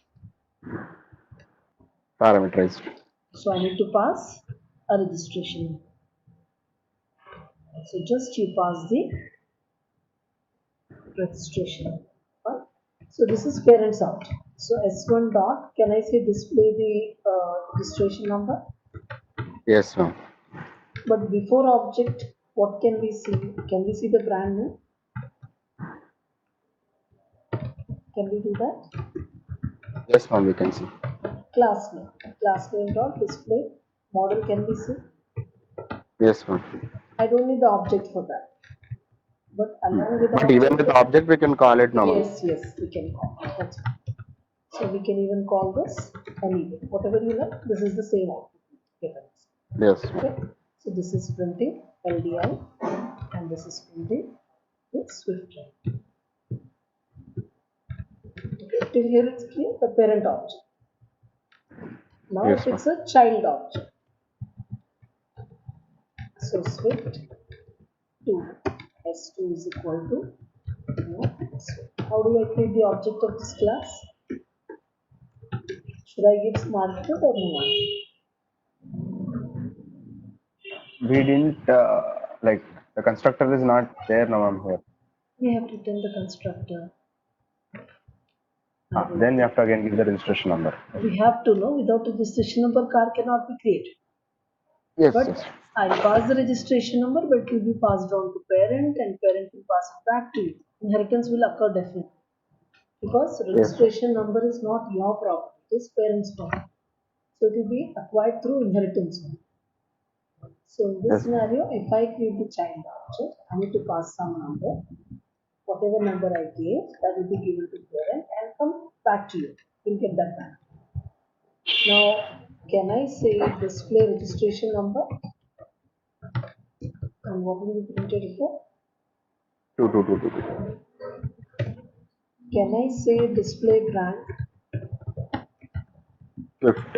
Parameterized. So I need to pass a registration. So just you pass the registration. Right? So this is parents out. So S1 dot, can I say display the registration number? Yes, ma'am. But before object, what can we see? Can we see the brand name? Can we do that? Yes, ma'am. We can see. Class name. Class name dot display model can we see? Yes, ma'am. I don't need the object for that. But along with the But even with the object, object, we can call it now, ma'am. yes, we can call. That's fine. So we can even call this anyway. Whatever you like, this is the same output. Yes, Okay. ma'am. So this is printing LDI and this is printing with Swift. Okay. Till here it's clear, the parent object. Now Yes, if ma'am. it's a child object, so Swift 2 S2 is equal to Swift. How do I create the object of this class? Should I give smart code or no one? We didn't like the constructor is not there now. I'm here. We have written the constructor. I Then wrote you it. have to again give the registration number. We have to know without registration number car cannot be created. Yes, But yes. I pass the registration number, but it will be passed on to parent and parent will pass it back to you. Inheritance will occur definitely. Because Yes, sir. registration number is not your property, it is parent's property. So it will be acquired through inheritance. So in this Yes, ma'am. scenario, if I create the child object, I need to pass some number. Whatever number I gave, that will be given to parent and come back to you. You'll get that back. Now, can I say display registration number? And what will be printed here? Two. Can I say display brand? Swift.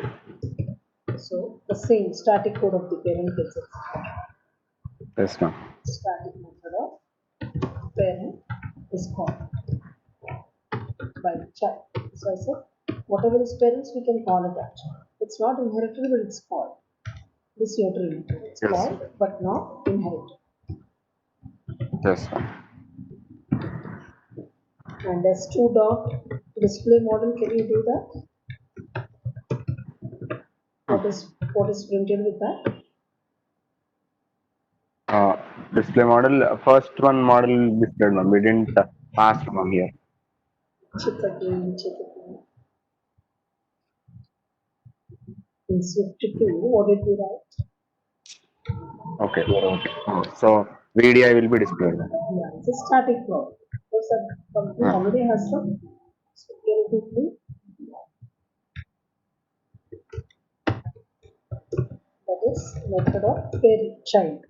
So the same static code of the parent gets it. Yes, ma'am. Static method of parent is called by the child. So I said whatever is parents we can call it actually. It's not inherited but it's called. This you have to remember. It's Yes. called but not inherited. Yes, ma'am. And S2 dot display model, can you do that? What is printed with that? Uh, Display model. First one model displayed, ma'am. We didn't pass from here. Check again, check again. In Swift 2, what did we write? Okay. So VDI will be displayed. Yeah, it's a static plot. Because that company already has some security. That is method of parent child.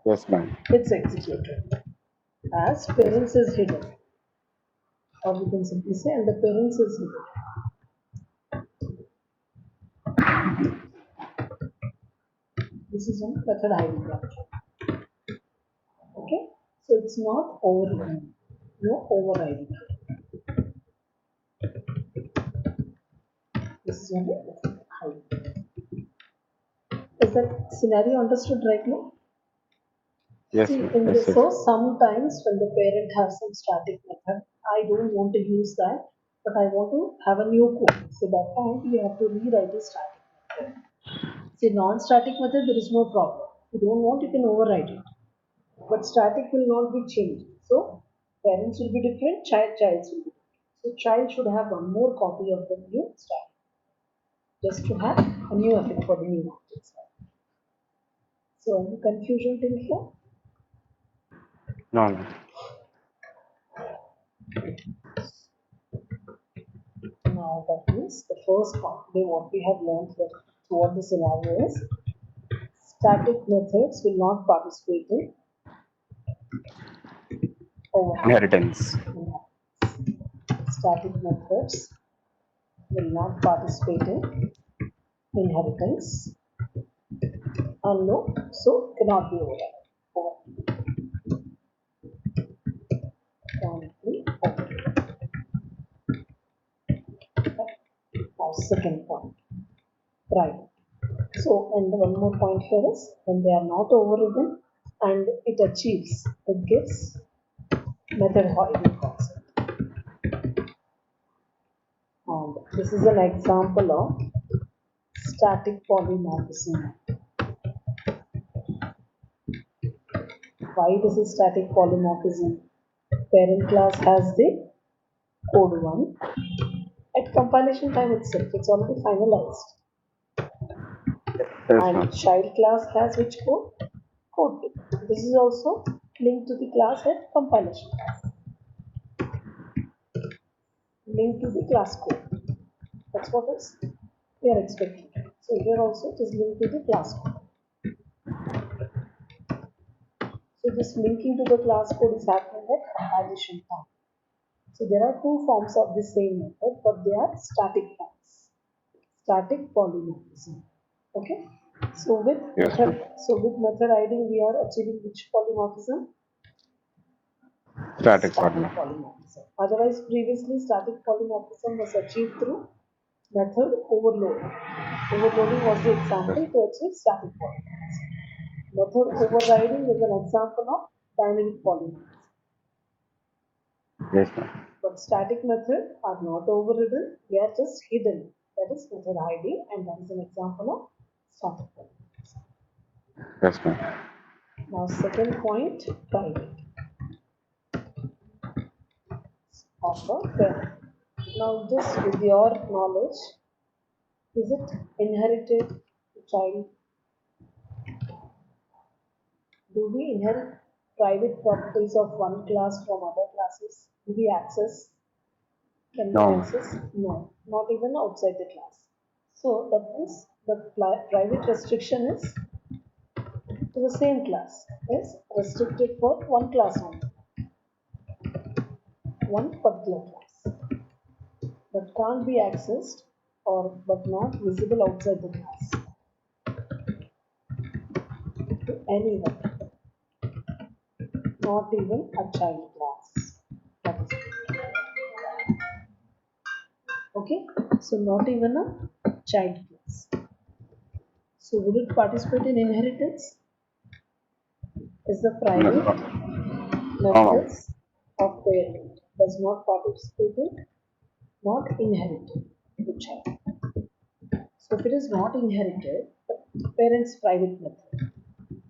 Yes, ma'am. It's executed. As parents is hidden. or we can simply say, and the parents is limited. This is on method ID branch. Okay, so it's not overridden, no overriding. This is only method ID. Is that scenario understood right now? Yes, See, ma'am. in Yes, this, yes. so sometimes when the parent has some static method, I don't want to use that, but I want to have a new code. So that time you have to rewrite the static method. See, non-static method, there is no problem. If you don't want, you can override it. But static will not be changed. So parents will be different, childs will be different. So child should have one more copy of the new static, just to have a new effect for the new objects. So any confusion till here? No, no. Now that means the first part, today what we have learned that what the scenario is, static methods will not participate in overriding. Inheritance. Static methods will not participate in inheritance and no, so cannot be overridden. Can't be overridden. Now second point, private. So and one more point here is when they are not overridden and it achieves, it gives method hiding concept. And this is an example of static polymorphism. Why this is static polymorphism? Parent class has the code 1. At compilation time itself, it's already finalized. Yes, ma'am. And child class has which code? Code 2. This is also linked to the class at compilation time. Linked to the class code. That's what is we are expecting. So here also it is linked to the class code. So this linking to the class code is happening at compilation time. So there are two forms of the same method, but they are static forms. Static polymorphism. Okay. So with Yes, ma'am. method ID we are achieving which polymorphism? Static Static partner. polymorphism. Otherwise, previously static polymorphism was achieved through method overloading. Overloading was the Yes, example to achieve static polymorphism. Method overriding is an example of dynamic polymorphism. yes, ma'am. But static methods are not overridden, they are just hidden. That is method ID, and that is an example of static polymorphism. Yes, ma'am. Now, second point, private of a parent. Now, this with your knowledge, is it inherited child? Do we inherit private properties of one class from other classes? Do we access? Can we No, ma'am. access? No, not even outside the class. So that means the private restriction is to the same class, is restricted for one class only, one particular class, but can't be accessed or but not visible outside the class to anyone, not even a child class. That is okay. So not even a child class. So would it participate in inheritance? Is the No, private no, no, ma'am. methods of parent does not participate in not inherited the child. So if it is not inherited, the parent's private method,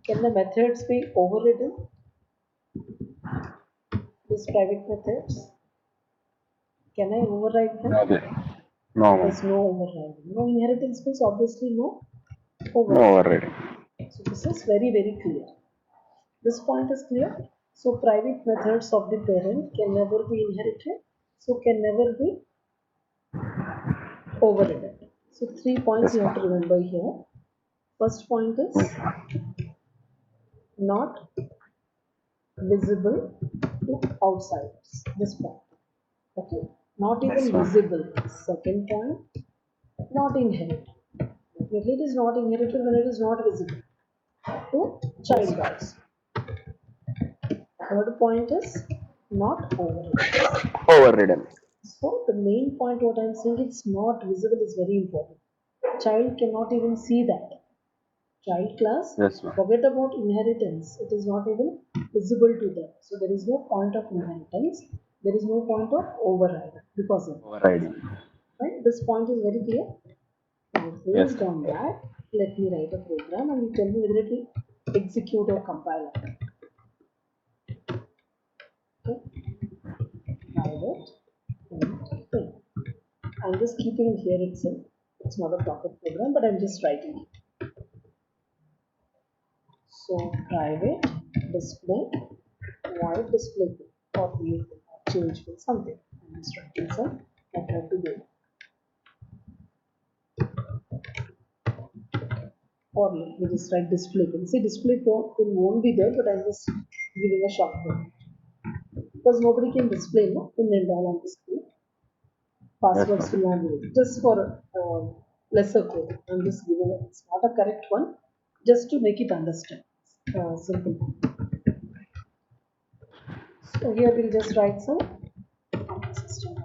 can the methods be overridden? These private methods, can I override them? No, no, ma'am. There's no overriding. No inheritance means obviously no No overriding. overriding. So this is very, very clear. This point is clear. So private methods of the parent can never be inherited. So can never be overridden. So 3 points Yes, you have to ma'am. remember here. First point Yes, is ma'am. not visible to outsiders. This point. Okay, not Yes, even ma'am. visible. Second point, not inherited. Definitely it is not inherited when it is not visible to Yes, child ma'am. also. Third point is not overridden. Overridden. So the main point what I'm saying it's not visible is very important. Child cannot even see that. Child class, Yes, ma'am. forget about inheritance. It is not even visible to them. So there is no point of inheritance. There is no point of override because of that. Overriding. Right? This point is very clear. Now, Yes, based ma'am. on that, let me write a program and you tell me whether it will execute or compile. Okay, private int thing. I'm just keeping it here itself. It's not a proper program, but I'm just writing it. So private display void display or we change with something. I'm just writing some method to do. Or let me just write display pin. See display pin won't be there, but I'm just giving a shortcut because nobody can display no pin and all on the screen. Yes, Passwords ma'am. will not be just for lesser code. I'm just giving it. It's not a correct one, just to make it understand. Simple. So here we'll just write some system.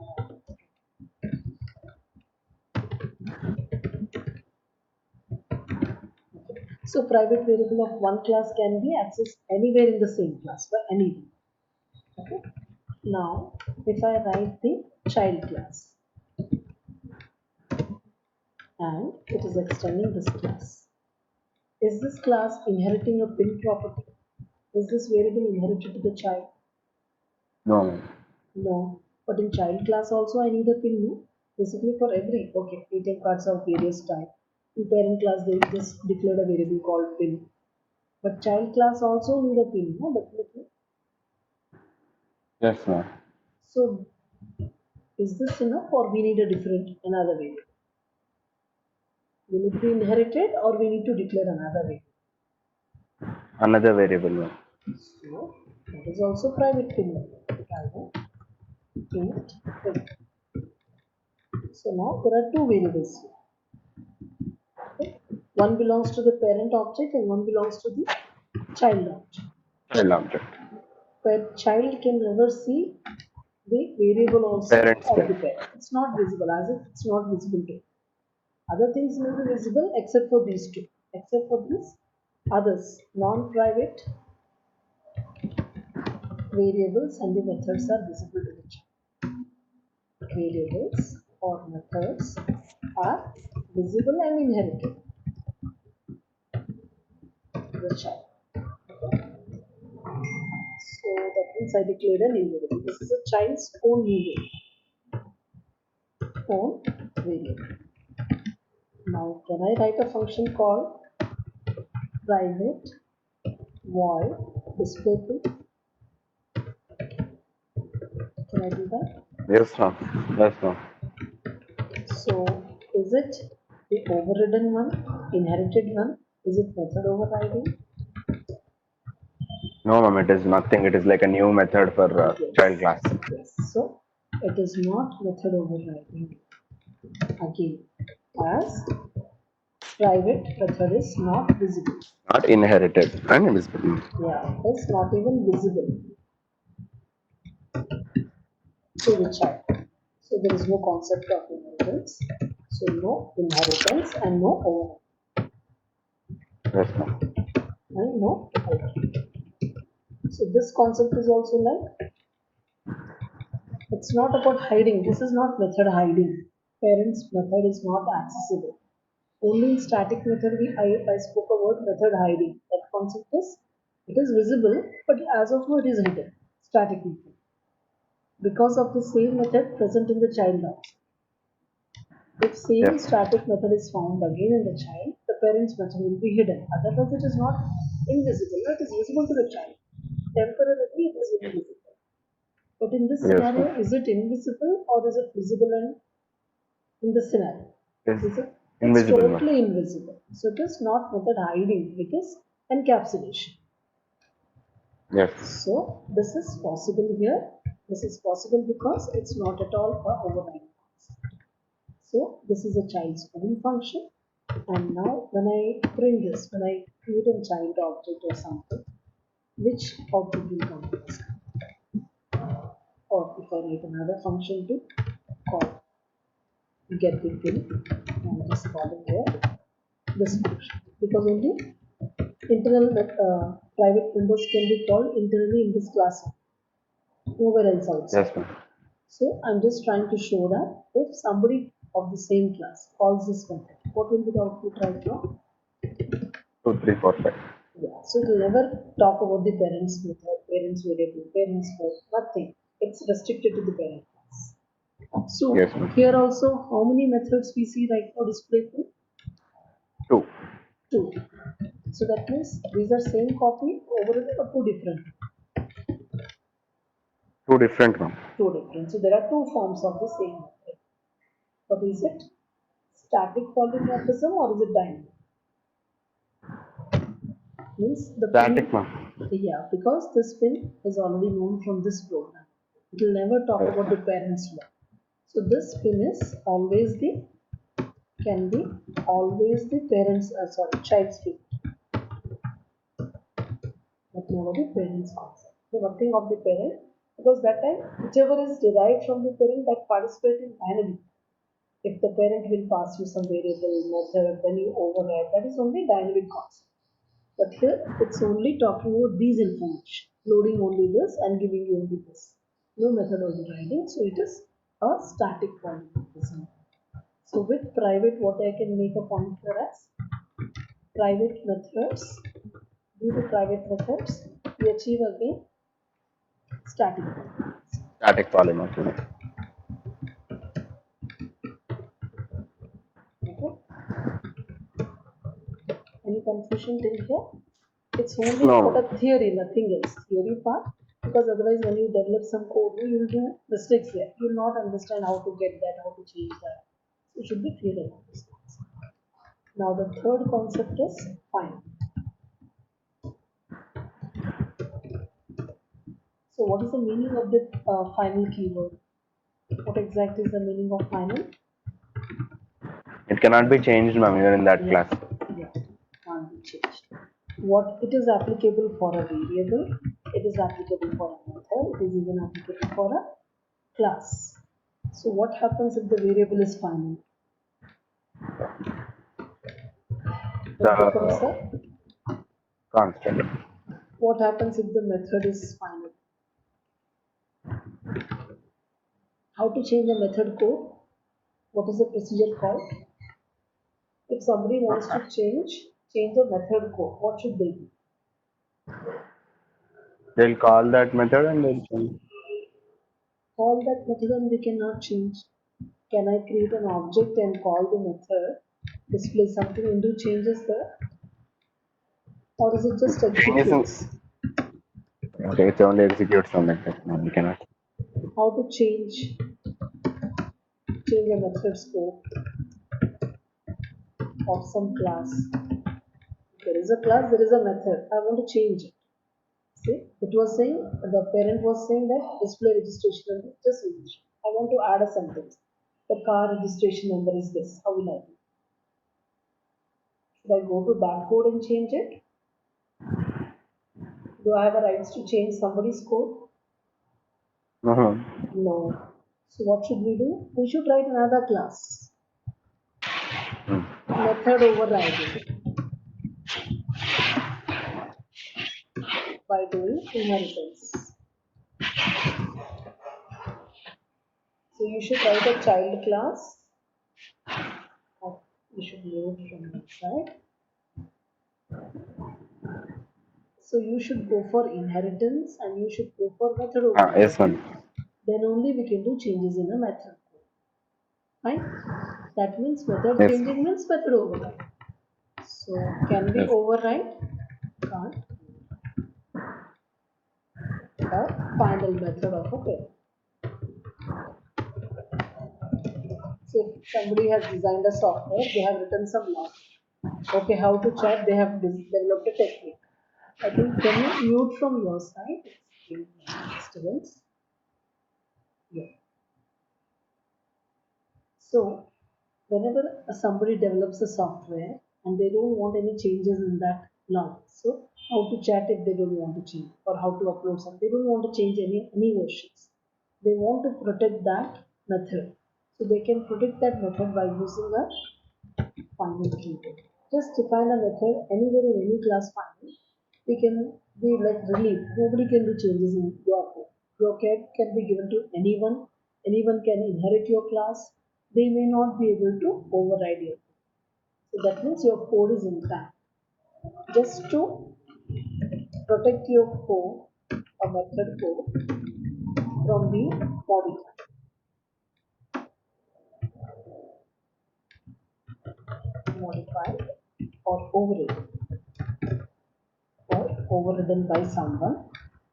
So private variable of one class can be accessed anywhere in the same class by anyone. Okay. Now, if I write the child class and it is extending this class, is this class inheriting a pin property? Is this variable inherited to the child? No, ma'am. No. But in child class also I need a pin, no? Basically for every, okay, ATM cards of various type. In parent class they just declared a variable called pin. But child class also need a pin, no? Definitely. Yes, ma'am. So is this enough or we need a different, another variable? Will it be inherited or we need to declare another variable? Another variable, ma'am. So that is also private pin. Private int pin. So now there are two variables here. Okay? One belongs to the parent object and one belongs to the child object. Child object. But child can never see the variable also Parents of the pin. parent. It's not visible as if it's not visible to. Other things may be visible except for these two. Except for these others, non-private variables and the methods are visible to the child. Variables or methods are visible and inherited to the child. So that means I declared a new variable. This is a child's own new variable. Own variable. Now can I write a function called private void display to? Can I do that? Yes, ma'am. Yes, ma'am. So is it the overridden one, inherited one? Is it method overriding? No, ma'am. It is nothing. It is like a new method for child Yes. class. Yes. So it is not method overriding again as private method is not visible. Not inherited and invisible. Yeah, it's not even visible to the child. So there is no concept of inheritance. So no inheritance and no overriding Yes, ma'am. and no overriding. So this concept is also like it's not about hiding. This is not method hiding. Parents method is not accessible. Only in static method I spoke about method hiding. That concept is it is visible, but as of now it is hidden. Static method. Because of the same method present in the child object. If same Yes, ma'am. static method is found again in the child, the parent's method will be hidden. Otherwise it is not invisible. It is visible to the child. Temporarily it is invisible. But in this Yes, ma'am. scenario, is it invisible or is it visible in this scenario? It is Is it? It's invisible, ma'am. totally invisible. So it is not method hiding, it is encapsulation. Yes. So this is possible here This is possible because it's not at all a overriding concept. So this is a child's own function. And now when I bring this, when I create a child object or something, which output will come first? Or if I write another function to call get the pin, I'm just calling here this function because only internal private members can be called internally in this class, nowhere else outside. Yes, ma'am. So I'm just trying to show that if somebody of the same class calls this method, what will be the output right now? 2, 3, 4, 5. Yeah, so it will never talk about the parents method, parents variable, parents code, nothing. It's restricted to the parent class. So Yes, ma'am. here also, how many methods we see right now displayed? 2. Two. So that means these are same copy overridden or two different? 2 different, ma'am. Two different. So there are two forms of the same method. But is it static polymorphism or is it dynamic? Means the Static, pin, ma'am. yeah, because this pin is already known from this program. It will never talk Yes, about the parents one. So this pin is always the can be always the parents sorry child's pin, but never the parents concept. The working of the parent because that time whichever is derived from the parent that participate in dynamic. If the parent will pass you some variable method, then you override. That is only dynamic concept. But here it's only talking about these information, loading only this and giving you only this. No method overriding, so it is a static polymorphism. So with private, what I can make a point for as private methods, due to private methods, we achieve again static polymorphism. static polymorphism. Okay? Any confusion till here? It's only No, about a theory, nothing else. Theory part, because otherwise when you develop some code, you will do mistakes there. You will not understand how to get that, how to change that. So it should be clear about this. Now the third concept is final. So what is the meaning of the final keyword? What exactly is the meaning of final? it cannot be changed, ma'am, even in that Yeah, class. yeah, can't be changed. What it is applicable for a variable, it is applicable for a method, it is even applicable for a class. So what happens if the variable is final? It becomes The a, constant. what happens if the method is final? How to change a method code? What is the procedure called? If somebody wants to change the method code, what should they do? They'll call that method and they'll change. Call that method and they cannot change. Can I create an object and call the method, display something and do changes there? Or is it just Changes executes? in, okay, it only executes on that. No, we cannot. How to change a method scope of some class? There is a class, there is a method. I want to change it. See, it was saying, the parent was saying that display registration number, just registration. I want to add a sentence. The car registration number is this. How will I do? Should I go to that code and change it? Do I have a rights to change somebody's code? Uh-huh. No. So what should we do? We should write another class. Method overriding by doing inheritance. So you should write a child class. You should load from that side. So you should go for inheritance and you should go for method Yes, overriding. ma'am. Then only we can do changes in a method. Fine. That means method Yes, changing means method override. So can we yes. override? Can't. The final method of a parent. So if somebody has designed a software, they have written some law. Okay, how to chat, they have developed a technique. I think can you mute from your side? It's disturbance. Yeah. So, whenever somebody develops a software and they don't want any changes in that now, so how to chat if they don't want to change, or how to upload something, they don't want to change any versions. They want to protect that method. So they can protect that method by using a final keyword. Just define a method anywhere in any class final. We can be like relief. Nobody can do changes in your code. Your code can be given to anyone. Anyone can inherit your class. They may not be able to override your code. So that means your code is intact. Just to protect your code, a method code, from being modified or overridden or overridden by someone.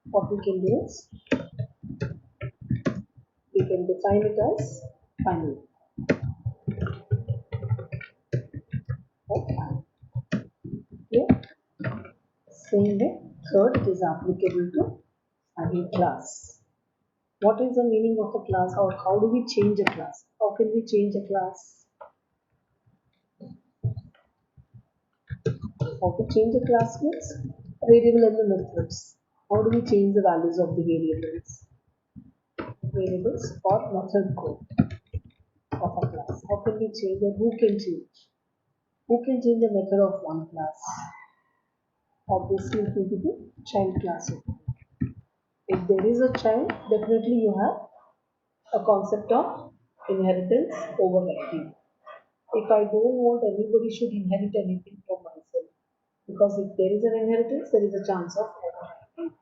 What we can do is we can define it as final. Okay. Here, same way, third, it is applicable to any class. What is the meaning of a class, or how do we change a class? How can we change a class? How to change a class means variable and the methods. How do we change the values of the variables? Variables or method code of a class. How can we change it? Who can change? Who can change the method of one class? Obviously, it will be the child class. If there is a child, definitely you have a concept of inheritance overriding. If I don't want anybody should inherit anything from myself, because if there is an inheritance, there is a chance of overriding.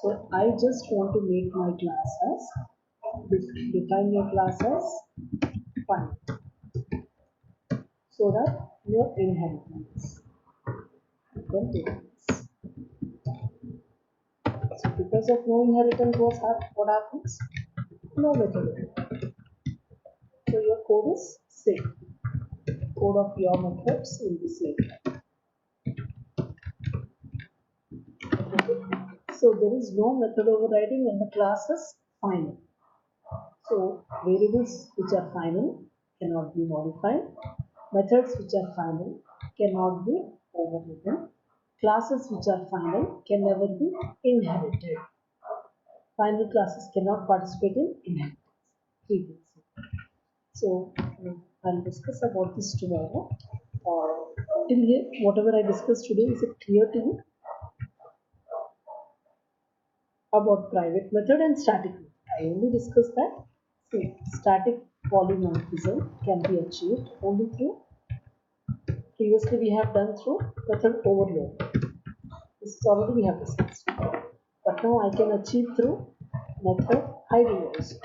So I just want to make my class as define your class as fine, so that no inheritance can take place. So because of no inheritance, what happens? No method. So your code is safe. Code of your methods will be safe. So there is no method overriding when the class is final. So variables which are final cannot be modified. Methods which are final cannot be overridden. Classes which are final can never be inherited. Final classes cannot participate in inheritance. Three things. So I'll discuss about this tomorrow. Till here, whatever I discussed today, is it clear to you about private method and static method? I only discussed that. See, static polymorphism can be achieved only through, previously we have done through method overload. This is already we have discussed. But now I can achieve through method hiding also.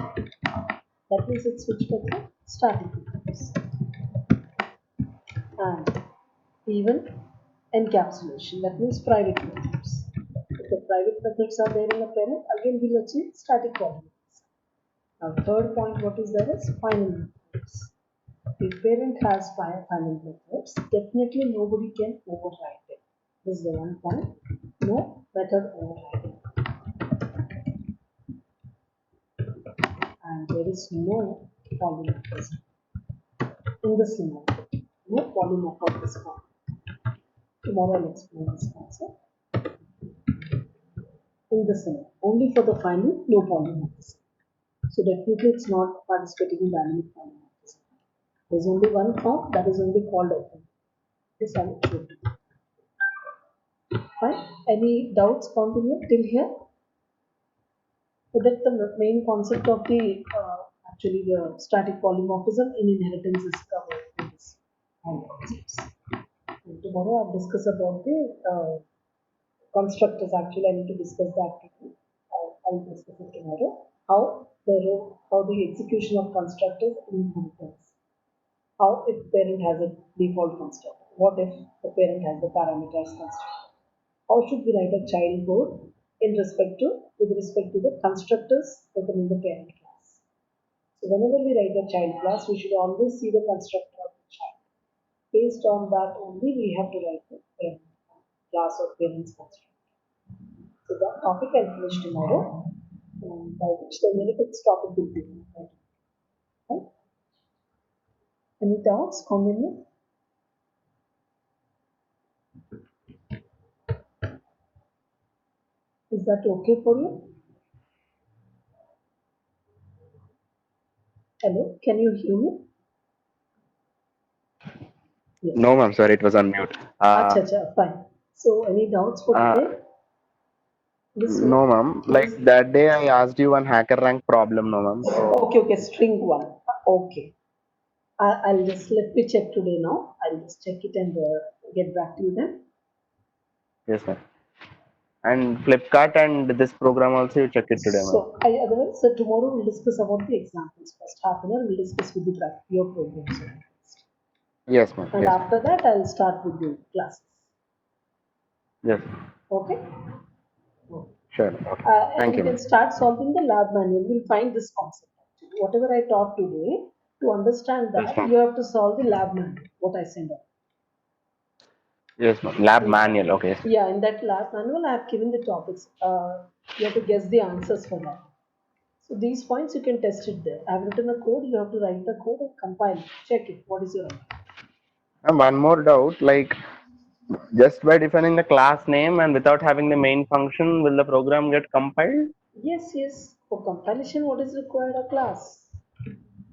That means it's which method? Static methods. And even encapsulation, that means private methods. If the private methods are there in a parent, again we'll achieve static polymorphism. Now third point what is there is final methods. If parent has final methods, definitely nobody can override it. This is the one point. No method overriding. And there is no polymorphism in the scenario. No polymorphism. Tomorrow I'll explain this concept. In the scenario. Only for the final, no polymorphism. So definitely it's not participating in dynamic polymorphism. There's only one form that is only called open. This I will show you. Fine. Any doubts continue till here? So that the main concept of the actually the static polymorphism in inheritance is covered in this all concepts. And tomorrow I'll discuss about the constructors. Actually, I need to discuss that today. I'll discuss it tomorrow. How the execution of constructors in inheritance. How if parent has a default constructor? What if the parent has the parameters constructor? How should we write a child code with respect to the constructors written in the parent class? So whenever we write a child class, we should always see the constructor of the child. Based on that only we have to write the parent class or parent's constructor. So that topic I'll finish tomorrow. by which the Unitix topic will be. Right? Any doubts, comment? Is that okay for you? Hello, can you hear me? Yes. No, ma'am. Sorry, it was on mute. Acha, acha, fine. So, any doubts for Uh, today? This no, ma'am. Like this that day, I asked you one hacker rank problem, no, ma'am. So okay, okay, string one. Okay. I'll just let me check today now. I'll just check it and get back to you then. yes, ma'am. And Flipkart and this program also you check it today, ma'am. So, otherwise, so tomorrow we'll discuss about the examples first. Half an hour we'll discuss with the your programs. Yes, ma'am. And Yes, ma'am. after that, I'll start with the classes. Yes. Okay? Sure. Okay. And Thank you you, can ma'am. start solving the lab manual. You'll find this concept. Whatever I taught today, to understand Yes, that, ma'am. you have to solve the lab manual, what I send out. Yes, ma'am. Lab In, manual. Okay. Yes. yeah, in that lab manual, I have given the topics. You have to guess the answers for that. So these points you can test it there. I have written a code. You have to write the code and compile it. Check it. What is your answer? And one more doubt, like just by defining the class name and without having the main function, will the program get compiled? Yes, yes. For compilation, what is required? A class.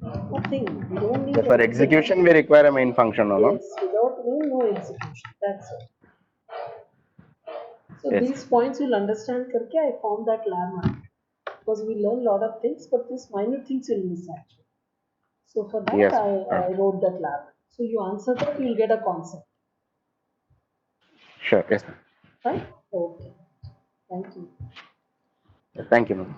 Nothing. We don't need Yes, for anything. execution, we require a main function, no, ma'am? Yes, without name, no execution. That's it. So Yes. these points you'll understand karke I found that lemma because we learn a lot of things, but these minor things you'll miss actually. So for that Yes. I wrote that lab. So you answer that, you'll get a concept. Sure. Yes, ma'am. Right? Okay. Thank you. Thank you, ma'am.